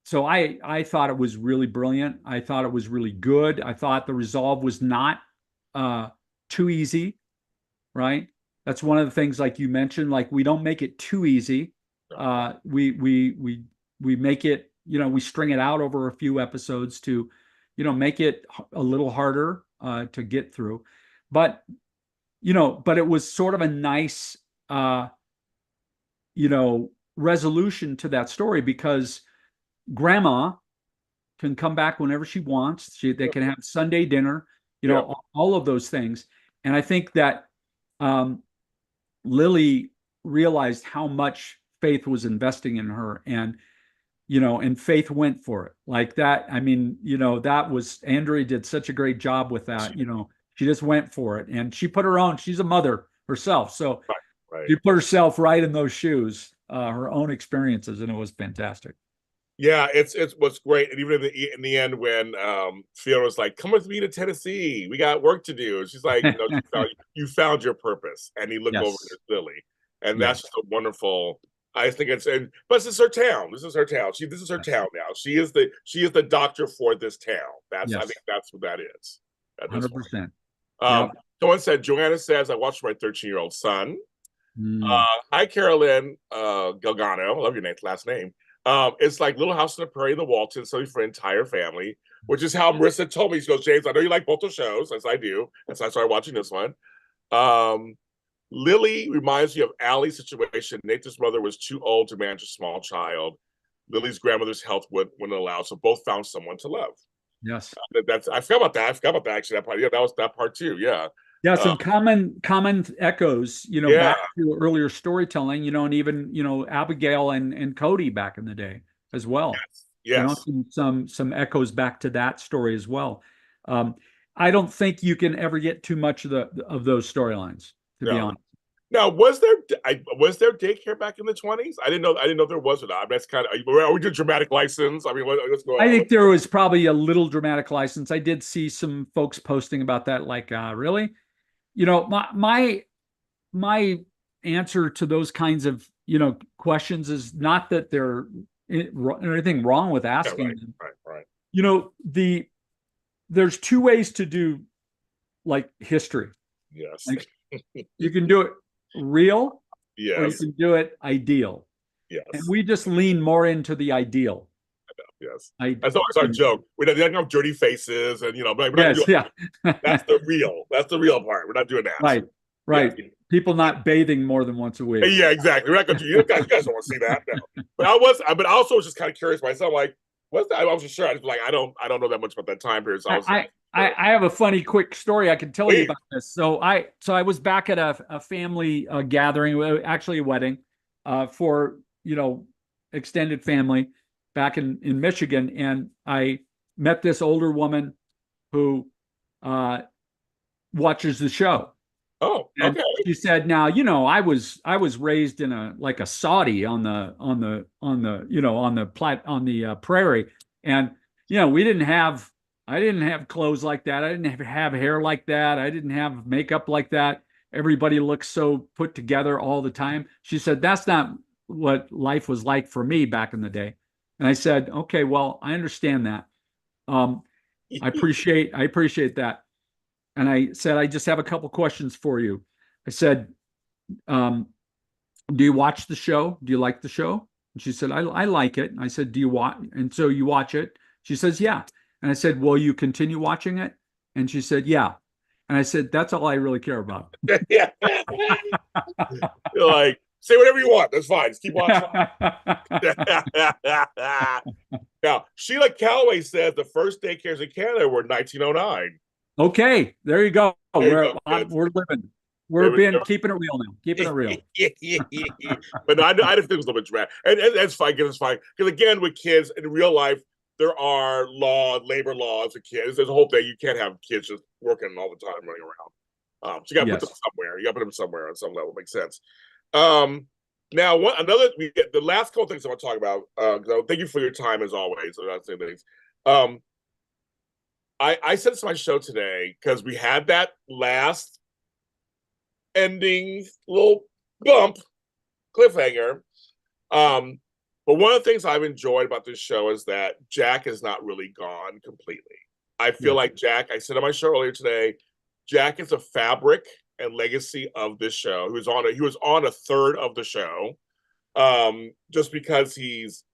so I thought it was really brilliant. I thought it was really good. I thought the resolve was not too easy, right? That's one of the things, like you mentioned, like we don't make it too easy. We make it, we string it out over a few episodes to, make it a little harder to get through. But it was sort of a nice, resolution to that story because grandma can come back whenever she wants. They can have Sunday dinner, all of those things. And I think that Lily realized how much Faith was investing in her, and Faith went for it like that. I mean, that was, Andrea did such a great job with that. She just went for it, and she put she's a mother herself, so right. She put herself right in those shoes. her own experiences, and it was fantastic. Yeah, it's what's great. And even in the end, when Fiona was like, "Come with me to Tennessee, we got work to do," and she's like, "No, you found your purpose." And he looked over Yes. at Lily, and that's Yes. just a wonderful. I think but this is her town. This is her town. This is her Yes. town now. She is the doctor for this town. I think Yes. that's what that is at this point. 100%. Yep. Someone said, Joanna says, I watched my 13-year-old son. Mm. Hi, Carolyn Galgano. I love your last name. It's like Little House on the Prairie, the Waltons, something for the entire family, which is how Marissa told me. She goes, James, I know you like both the shows, as I do. And so I started watching this one. Lily reminds me of Allie's situation. Nathan's mother was too old to manage a small child. Lily's grandmother's health wouldn't allow, so both found someone to love. Yes. I forgot about that. I forgot about that actually. That part, yeah, that was that part too. Yeah. Yeah, some common echoes, Yeah. back to earlier storytelling, and even, Abigail and Cody back in the day as well. Yes. Some echoes back to that story as well. I don't think you can ever get too much of those storylines, to be honest. Now, was there daycare back in the 20s? I didn't know there was or not. That's kind of, are we doing dramatic license? I mean, what's going on? I think there was probably a little dramatic license. I did see some folks posting about that, like, really? My answer to those kinds of, questions is not that there's anything wrong with asking them. Right. There's two ways to do, like, history. Yes. Like, you can do it real, yes, or you can do it ideal. Yes. And we just lean more into the ideal. Yes. That's always our joke. We don't have dirty faces, and yes, yeah. That's the real part. We're not doing that. Right. Yeah. People not bathing more than once a week. Yeah, exactly. We're not going to do you guys don't want to see that. No. But I also was just kind of curious myself, like, what's that? I wasn't sure. I was like, I don't know that much about that time period. So I have a funny quick story I can tell you about this. So I was back at a family gathering, actually a wedding, for extended family back in Michigan, and I met this older woman who watches the show. Oh, and okay. She said, "Now, I was raised in a Saudi on the prairie, and I didn't have clothes like that. I didn't have hair like that. I didn't have makeup like that. Everybody looks so put together all the time." She said, "That's not what life was like for me back in the day." And I said, "Okay, well, I understand that. I appreciate that." And I said, "I just have a couple questions for you." I said, "Do you watch the show? Do you like the show?" And she said, I like it. And I said, "Do you watch?" And so you watch it? She says, "Yeah." And I said, "Will you continue watching it?" And she said, "Yeah." And I said, "That's all I really care about." Yeah. You're like, say whatever you want. That's fine. Just keep watching. Now, Sheila Calloway says the first daycares in Canada were 1909. Okay, there you go. We're living. We're keeping it real now. Keeping it real. But no, I just think it was a little bit dramatic. And that's fine. It's fine. Because again, with kids in real life, there are labor laws for kids. There's a whole thing. You can't have kids just working all the time running around. So you got to put them somewhere. You got to put them somewhere on some level. Makes sense. Now, the last couple things I want to talk about. Thank you for your time as always. I said this to my show today because we had that last ending little bump cliffhanger. But one of the things I've enjoyed about this show is that Jack is not really gone completely. I feel like Jack, I said on my show earlier today, Jack is a fabric and legacy of this show. He was on a third of the show. Just because he's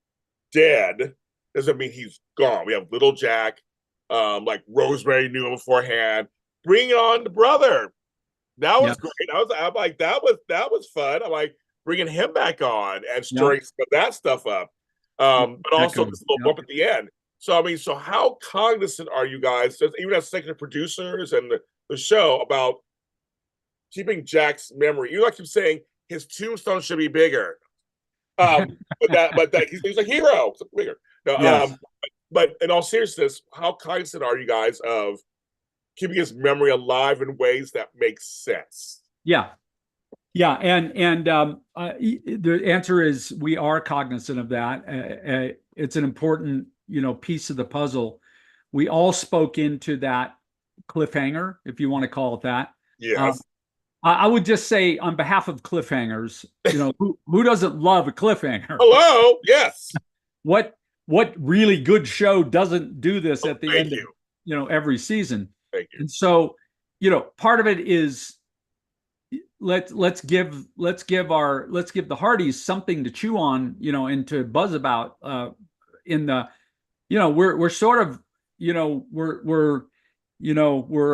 dead doesn't mean he's gone. We have little Jack, like Rosemary knew him beforehand. Bring on the brother. That was great. I'm like, that was fun. I'm like, bringing him back on and stirring some of that stuff up. But also this little bump at the end. So, I mean, how cognizant are you guys, even as executive producers and the show, about keeping Jack's memory? You like him saying his tombstone should be bigger. But he's a hero. It's bigger. No, but in all seriousness, how cognizant are you guys of keeping his memory alive in ways that make sense? Yeah. Yeah, the answer is we are cognizant of that. It's an important, piece of the puzzle. We all spoke into that cliffhanger, if you want to call it that. Yes. I would just say, on behalf of cliffhangers, who doesn't love a cliffhanger? Hello. Yes. What what really good show doesn't do this Oh, at the thank end of, you. every season? Thank you. And so, part of it is, let's give the Hardies something to chew on, and to buzz about, in the, we're sort of, we're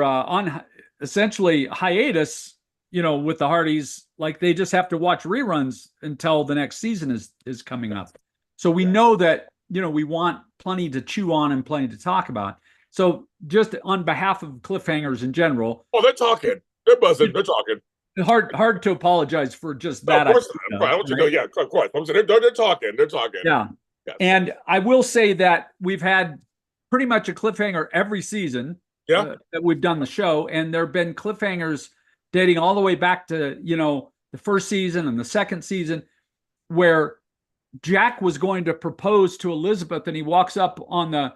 on essentially hiatus, with the Hardies. Like, they just have to watch reruns until the next season is coming up. So we know that, we want plenty to chew on and plenty to talk about. So, just on behalf of cliffhangers in general, Oh, they're talking. They're buzzing. They're talking. hard to apologize for just No, of that course idea, not. I want you to right? go. Yeah, of course. I'm saying they're talking. They're talking. Yeah. Yes. And I will say that we've had pretty much a cliffhanger every season, Yeah. that we've done the show, and there have been cliffhangers dating all the way back to, the first season and the second season, where Jack was going to propose to Elizabeth, and he walks up on the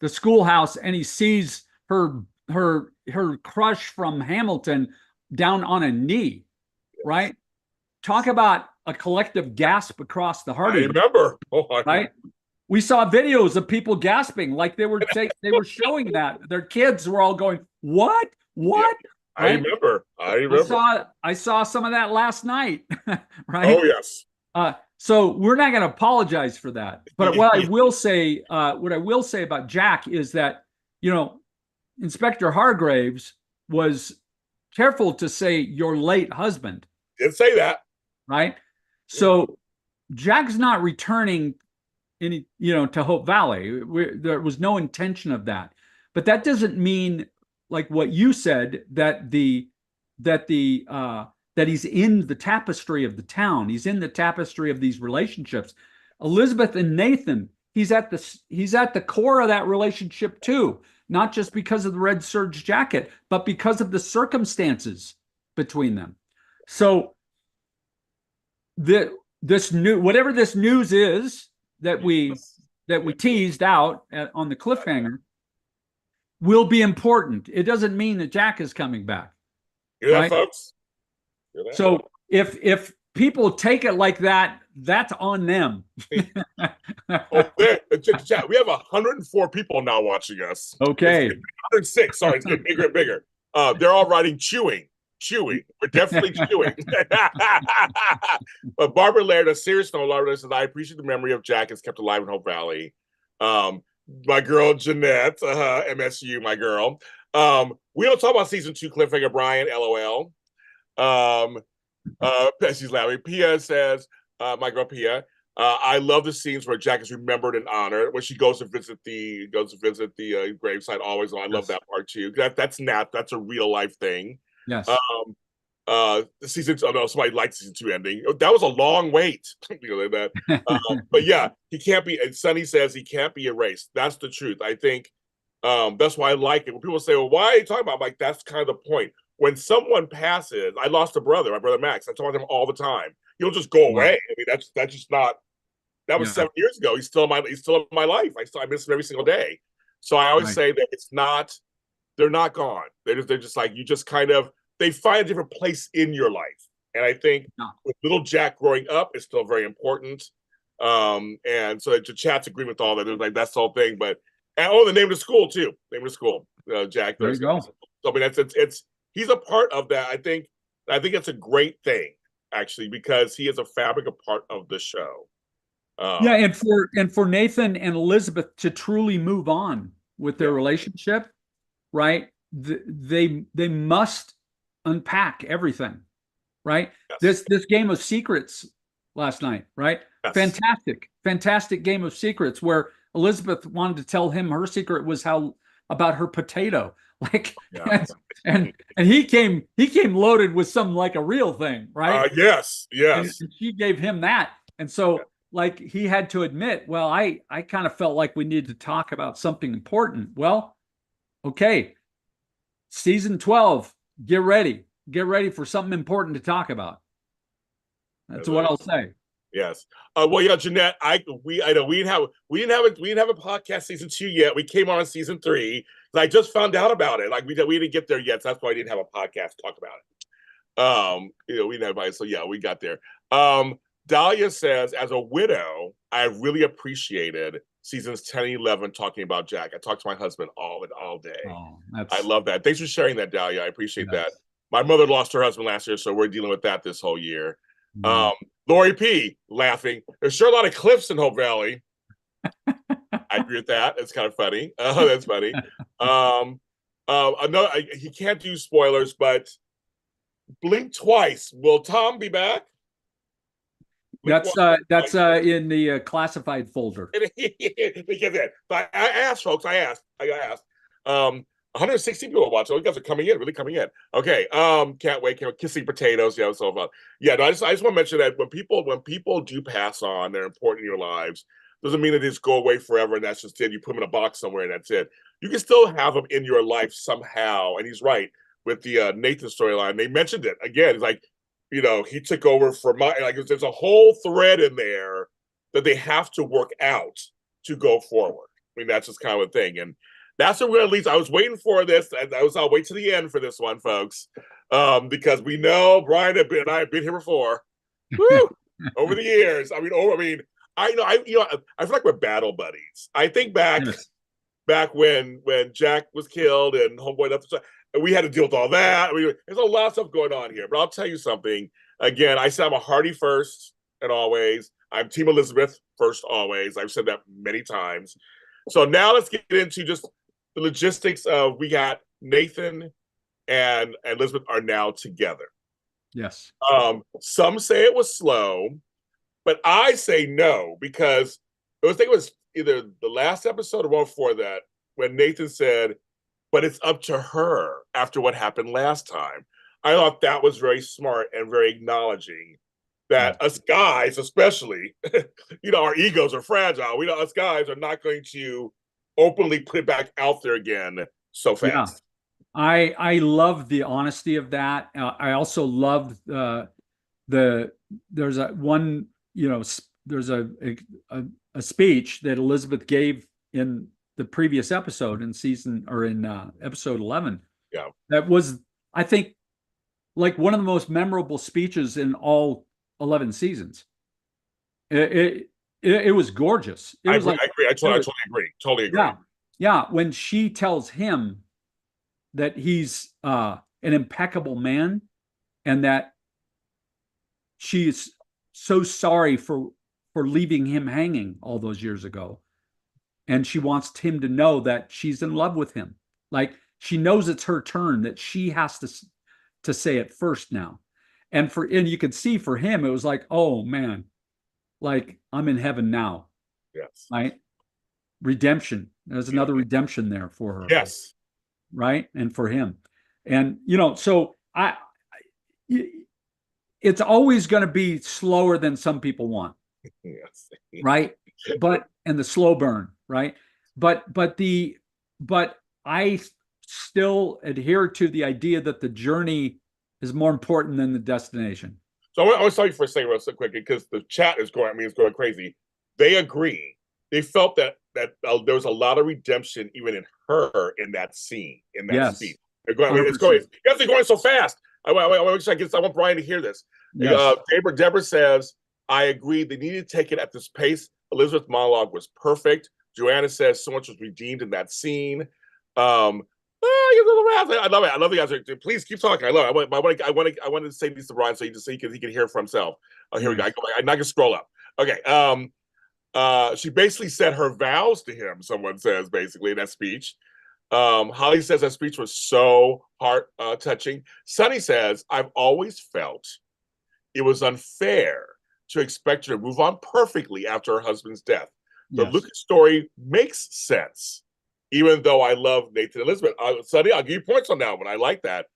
schoolhouse, and he sees her crush from Hamilton down on a knee, right? Talk about a collective gasp across the I Hardy, remember. Oh, right? We saw videos of people gasping, like they were showing that their kids were all going, "What? What?" I Right? remember. I remember. I saw some of that last night, right? Oh, yes. So we're not going to apologize for that. But what I will say about Jack is that, Inspector Hargraves was careful to say your late husband, Didn't say that. right? So Jack's not returning to Hope Valley. There was no intention of that. But that doesn't mean, like what you said, that he's in the tapestry of the town. He's in the tapestry of these relationships. Elizabeth and Nathan, he's at the core of that relationship too, not just because of the red serge jacket, but because of the circumstances between them. So whatever this news is that we teased out on the cliffhanger will be important. It doesn't mean that Jack is coming back. Hear that, right? folks? Hear that? So if people take it like that, that's on them. Oh, chat. We have 104 people now watching us. Okay. It's 106. Sorry, it's getting bigger and bigger. They're all writing chewing. We're definitely chewing. But Barbara Laird, a serious note, Laird says, I appreciate the memory of Jack is kept alive in Hope Valley. My girl Jeanette, MSU, my girl. We don't talk about season 2 cliffhanger, Brian, LOL. She's laughing. Pia says, my girl Pia, I love the scenes where Jack is remembered and honored when she goes to visit the gravesite. Always, I love that part too. That's a real life thing. Yes. The season. Oh no, somebody liked season 2 ending. That was a long wait. That. But yeah, he can't be. And Sonny says he can't be erased. That's the truth. I think that's why I like it. When people say, "Well, why are you talking about?" I'm like, that's kind of the point. When someone passes, I lost a brother, my brother Max. I talk to him all the time. He'll just go away. I mean, that's just not. That was 7 years ago. He's still in my life. I miss him every single day. So I always say that it's not. They're not gone. They're just like, you just kind of, they find a different place in your life. And I think with little Jack growing up is still very important. And so to chat's agree with all that. Like, that's the whole thing. But the name of the school too. Name of the school. Jack. There you go. So I mean, he's a part of that. I think it's a great thing, actually, because he is a fabric, a part of the show. And for Nathan and Elizabeth to truly move on with their relationship, right? They must unpack everything, right? Yes. This game of secrets last night, right? Yes. Fantastic game of secrets where Elizabeth wanted to tell him her secret was about her potato, like, and he came loaded with some, like, a real thing, right? Yes. And she gave him that, and so like, he had to admit, well, I kind of felt like we needed to talk about something important. Well, okay, season 12, get ready for something important to talk about. That's what I'll say. Yes. Well, yeah, Jeanette, I know we didn't have a podcast season 2 yet. We came on season 3. I just found out about it. Like we didn't get there yet, so that's why I didn't have a podcast to talk about it. We didn't have, so yeah, we got there. Dahlia says, as a widow, I really appreciated seasons 10 and 11 talking about Jack. I talked to my husband all day. Oh, I love that. Thanks for sharing that, Dahlia. I appreciate that. yes. My mother lost her husband last year, so we're dealing with that this whole year. Mm. Lori P laughing. There's sure a lot of cliffs in Hope Valley. I agree with that. It's kind of funny. That's funny. Another, he can't do spoilers, but blink twice. Will Tom be back? That's in the classified folder. I asked, folks. I asked. 160 people watch. Oh, you guys are coming in, really coming in. Okay. Can't wait. Kissing potatoes. Yeah, so fun. Yeah, no, I just want to mention that when people do pass on, they're important in your lives. Doesn't mean that they just go away forever and that's just it. You put them in a box somewhere and that's it. You can still have them in your life somehow. And he's right with the Nathan storyline. They mentioned it again. It's like, he took over for there's a whole thread in there that they have to work out to go forward. I mean, that's just kind of a thing. And that's what we're at least. I was waiting for this. I'll wait to the end for this one, folks, because we know Brian and I have been here before. Woo! Over the years. I feel like we're battle buddies. I think back when Jack was killed and Homeboy left, and we had to deal with all that. There's a lot of stuff going on here. But I'll tell you something. Again, I said I'm a Hardy first and always. I'm Team Elizabeth first always. I've said that many times. So now let's get into just the logistics of we got Nathan and Elizabeth are now together. Yes. Some say it was slow, but I say no, because I think it was either the last episode or one before that when Nathan said, but it's up to her after what happened last time. I thought that was very smart and very acknowledging that us guys, especially, our egos are fragile. Us guys are not going to openly put it back out there again so fast. Yeah. I love the honesty of that. I also love there's a speech that Elizabeth gave in the previous episode in episode 11. Yeah. That was, I think, like one of the most memorable speeches in all 11 seasons. It was gorgeous. I agree. I totally agree. Yeah. When she tells him that he's an impeccable man and that she's so sorry for leaving him hanging all those years ago. And she wants him to know that she's in love with him. Like, she knows it's her turn, that she has to say it first now. And you could see for him, it was like, oh man, like I'm in heaven now. Yes. Right. Redemption. There's another redemption there for her. Yes. Right. And for him. And, so it's always going to be slower than some people want. Yes. Right. And the slow burn. Right. But I still adhere to the idea that the journey is more important than the destination. So I want to tell you for a second, real quick, because the chat is going crazy. They agree. They felt that there was a lot of redemption even in her in that scene, in that speech. They're going. It's going. You guys are going so fast. I want Brian to hear this. Yes. Deborah says, I agree. They needed to take it at this pace. Elizabeth's monologue was perfect. Joanna says so much was redeemed in that scene. I love it. I love you guys. Please keep talking. I love it. I wanted to say this to Brian so he can hear it for himself. Oh, here we go. I'm not gonna scroll up. Okay. She basically said her vows to him. Someone says basically in that speech. Holly says that speech was so heart touching. Sunny says, I've always felt it was unfair to expect her to move on perfectly after her husband's death. The Lucas story makes sense, even though I love Nathan and Elizabeth. Sunny, I'll give you points on that one. I like that.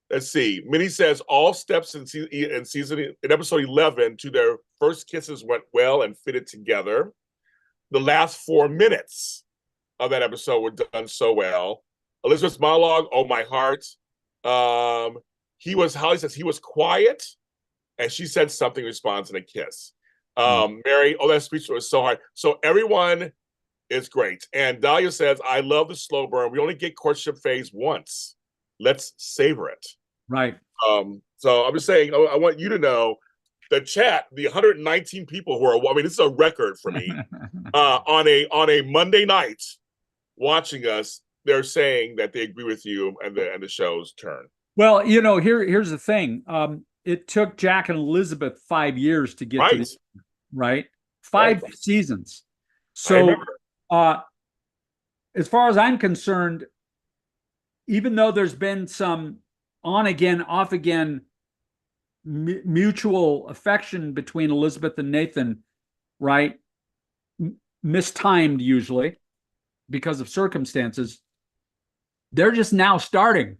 Let's see. Minnie says all steps in episode 11 to their first kisses went well and fitted together. The last 4 minutes of that episode were done so well. Elizabeth's monologue, oh my heart. Holly says he was quiet, and she said something responds in a kiss. Mm. Mary, oh, that speech was so hard. So everyone is great. And Dahlia says, I love the slow burn. We only get courtship phase once. Let's savor it. Right. So I'm just saying, I want you to know the chat, the 119 people who are, I mean, this is a record for me. On a Monday night watching us, they're saying that they agree with you and the show's turn. Well, here's the thing. It took Jack and Elizabeth 5 years to get to Right. the right. Right. 5 seasons. I So, remember. as far as I'm concerned, even though there's been some on again, off again mutual affection between Elizabeth and Nathan, right? Mistimed usually because of circumstances. They're just now starting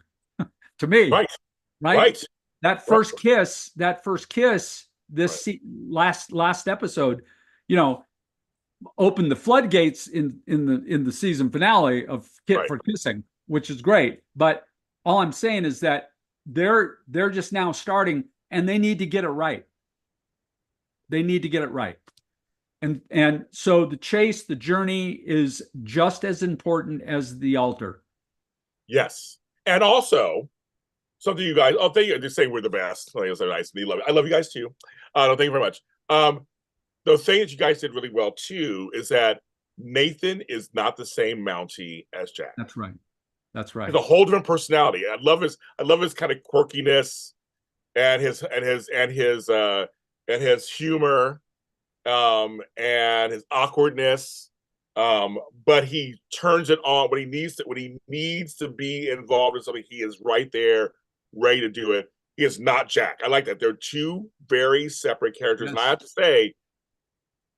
to me. Right. Right. Right. That first kiss, this last episode, opened the floodgates in the season finale of Kit for Kissing, which is great. But all I'm saying is that they're just now starting, and they need to get it right. They need to get it right. And so the chase, the journey is just as important as the altar. Yes. And also, something you guys, thank you. Just saying we're the best. Like, so nice. I love you guys too. No, thank you very much. The thing that you guys did really well too is that Nathan is not the same Mountie as Jack. That's right. That's right. He's a whole different personality. I love his kind of quirkiness and his humor, and his awkwardness. But he turns it on when he needs to be involved in something. He is right there, ready to do it. He is not Jack. I like that. They're two very separate characters. Yes. And I have to say,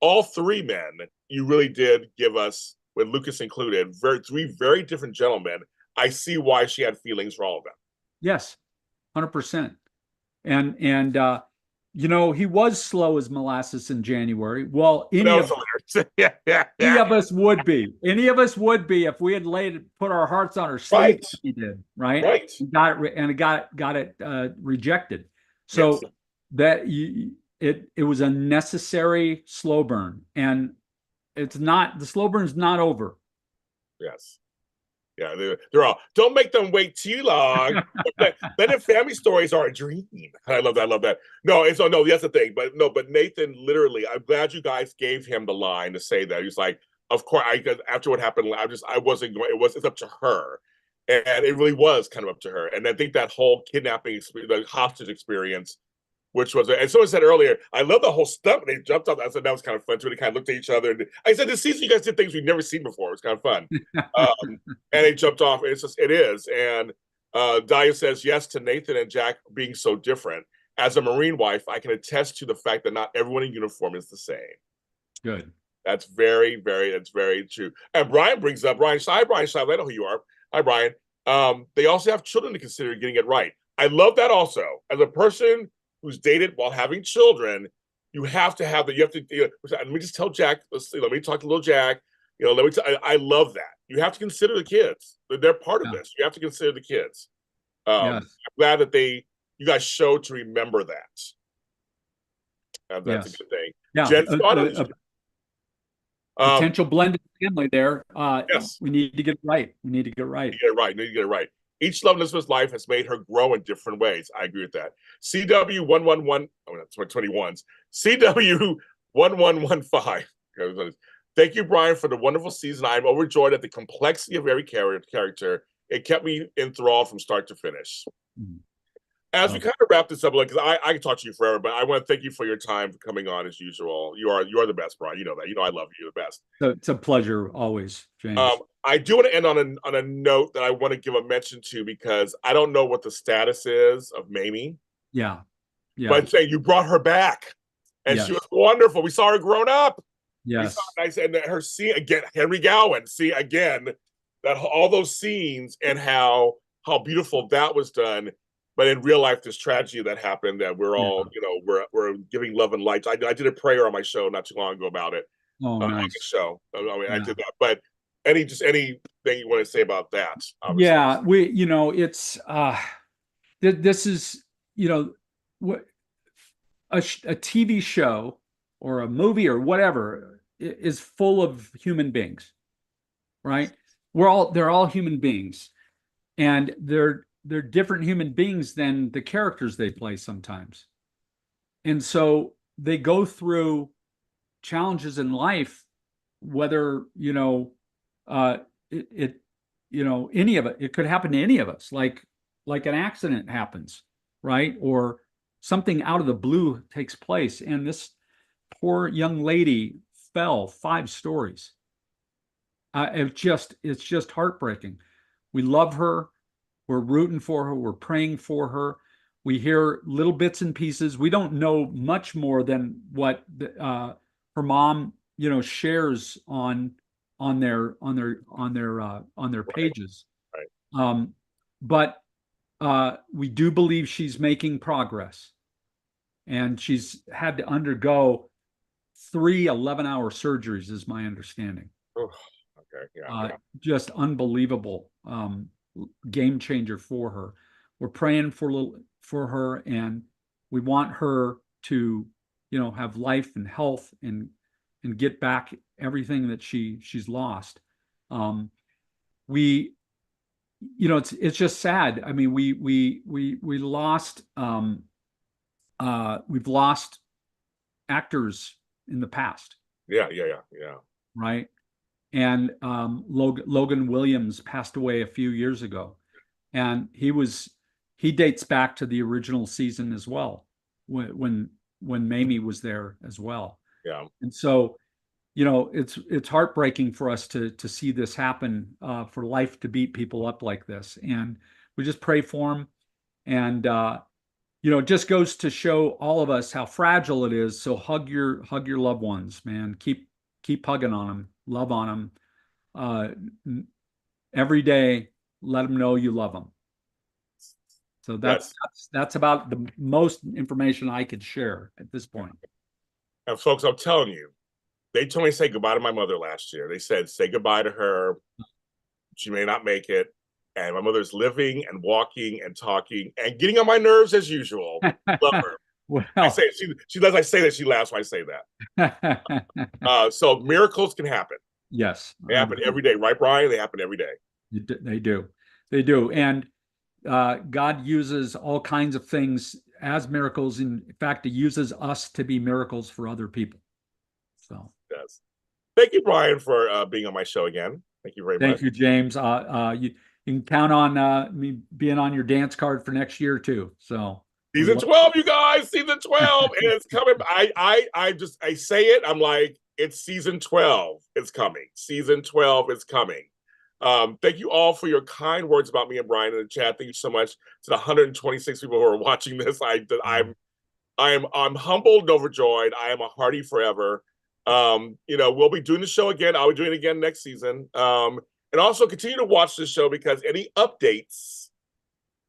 all three men, you really did give us, with Lucas included, three very different gentlemen. I see why she had feelings for all of them. Yes, 100%. And he was slow as molasses in January. Well, any of us would be. Any of us would be if we had put our hearts on our sleeve. Right. Like he did, right? Right. It got it rejected. So yes. It was a necessary slow burn, and the slow burn's not over. Yes. Yeah, they're all, don't make them wait too long. Then the family stories are a dream. I love that. No, that's the thing. But Nathan, literally, I'm glad you guys gave him the line to say that. He's like, of course, after what happened, I wasn't going, it's up to her. And it really was kind of up to her. And I think that whole kidnapping, the hostage experience, which was, and someone said earlier, I love the whole stuff. They jumped up. I said that was kind of fun too. They kind of looked at each other. And I said, this season you guys did things we've never seen before. It was kind of fun. And they jumped off. It is. And Dahlia says yes to Nathan and Jack being so different. As a Marine wife, I can attest to the fact that not everyone in uniform is the same. Good. That's very, very true. And Brian brings up, Brian Scheib, I know who you are. Hi, Brian. They also have children to consider getting it right. I love that also. As a person who's dated while having children, you have to have let me just tell Jack, let me talk to little Jack, I love that. You have to consider the kids. They're part of this. You have to consider the kids. Yes. I'm glad that you guys showed to remember that. That's a good thing. Yeah. Jen, potential blended family there. Yes. We need to get it right. We need to get it right. Each love in Elizabeth's life has made her grow in different ways. I agree with that. CW111, that's 21s. CW1115. Thank you, Brian, for the wonderful season. I'm overjoyed at the complexity of every character. It kept me enthralled from start to finish. Mm-hmm. As we kind of wrap this up, because I can talk to you forever, but I want to thank you for your time for coming on as usual. You are the best, Brian. You know that. I love you. You're the best. So it's a pleasure always, James. I do want to end on a note that I want to give a mention to, because I don't know what the status is of Mamie. Yeah. But saying you brought her back, and she was wonderful. We saw her grown up. Yes. And her scene again, Henry Gowan. See again that all those scenes and how beautiful that was done. But in real life, this tragedy that happened that we're all, we're giving love and light. I did a prayer on my show not too long ago about it. Oh, nice. On the show. I did that. But anything you want to say about that? Obviously. Yeah, it's this is, a TV show or a movie or whatever is full of human beings, right? They're all human beings, and they're different human beings than the characters they play sometimes. And so they go through challenges in life, whether, uh, it any of it could happen to any of us, like an accident happens, right? Or something out of the blue takes place. And this poor young lady fell 5 stories. It's just heartbreaking. We love her. We're rooting for her. We're praying for her. We hear little bits and pieces. We don't know much more than what her mom, shares on their Right, pages. right. But we do believe she's making progress, and she's had to undergo 3 11-hour surgeries, is my understanding. Oh, okay, yeah, yeah. Just unbelievable, game changer for her. We're praying for her, and we want her to, have life and health, and get back everything that she's lost. We, it's just sad. I mean, we lost, we've lost actors in the past, Yeah, yeah, yeah, yeah. right? And Logan Williams passed away a few years ago, and he dates back to the original season as well, when Mamie was there as well. Yeah. And so, it's heartbreaking for us to see this happen, for life to beat people up like this. And we just pray for him. And it just goes to show all of us how fragile it is. So hug your loved ones, man. Keep hugging on them, love on them, every day. Let them know you love them. So that's Yes. that's about the most information I could share at this point. And folks, I'm telling you, they told me to say goodbye to my mother last year. They said, say goodbye to her. She may not make it. And my mother's living and walking and talking and getting on my nerves as usual. Love her. I Well, say she does. I say that she laughs when I say that. So miracles can happen. yes, They happen every day, right, Brian? They happen every day. they do, they do, and God uses all kinds of things as miracles. In fact, He uses us to be miracles for other people. So, Yes. Thank you, Brian, for being on my show again. Thank you very thank much. you, James. You can count on me being on your dance card for next year too. So, Season 12, you guys, season 12, and it's coming. I say it. I'm like, it's season 12. It's coming. Season 12 is coming. Thank you all for your kind words about me and Brian in the chat. Thank you so much to the 126 people who are watching this. I'm humbled and overjoyed. I am a Hardy forever. We'll be doing the show again. I'll be doing it again next season. And also continue to watch this show, because any updates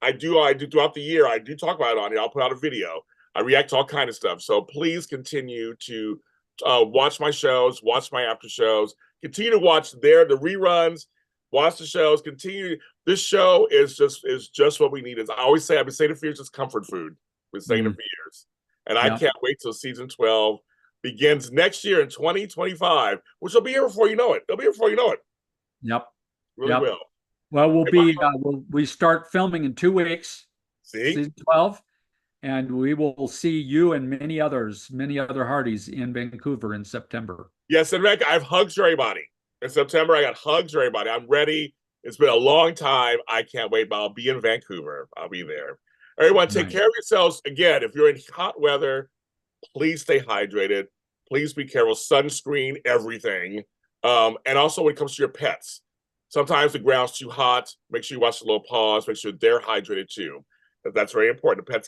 I do throughout the year, I do talk about it on here. I'll put out a video. I react to all kind of stuff. So please continue to watch my shows, watch my after shows, continue to watch the reruns, watch the shows, continue. This show is just what we need. As I always say, I've been saying it for years, it's comfort food. We've been saying it for years. And I can't wait till season 12 begins next year in 2025, which will be here before you know it. It'll be here before you know it. Yep. Really will. Well, we start filming in 2 weeks, See? season 12, and we will see you and many other Hardies in Vancouver in September. Yes, and Rick, I have hugs for everybody. In September, I got hugs for everybody. I'm ready. It's been a long time. I can't wait, but I'll be in Vancouver. I'll be there. Everyone, take care of yourselves. Again, if you're in hot weather, please stay hydrated. Please be careful. Sunscreen, everything. And also when it comes to your pets, sometimes the ground's too hot. Make sure you watch the little paws. Make sure they're hydrated too. That's very important. The pets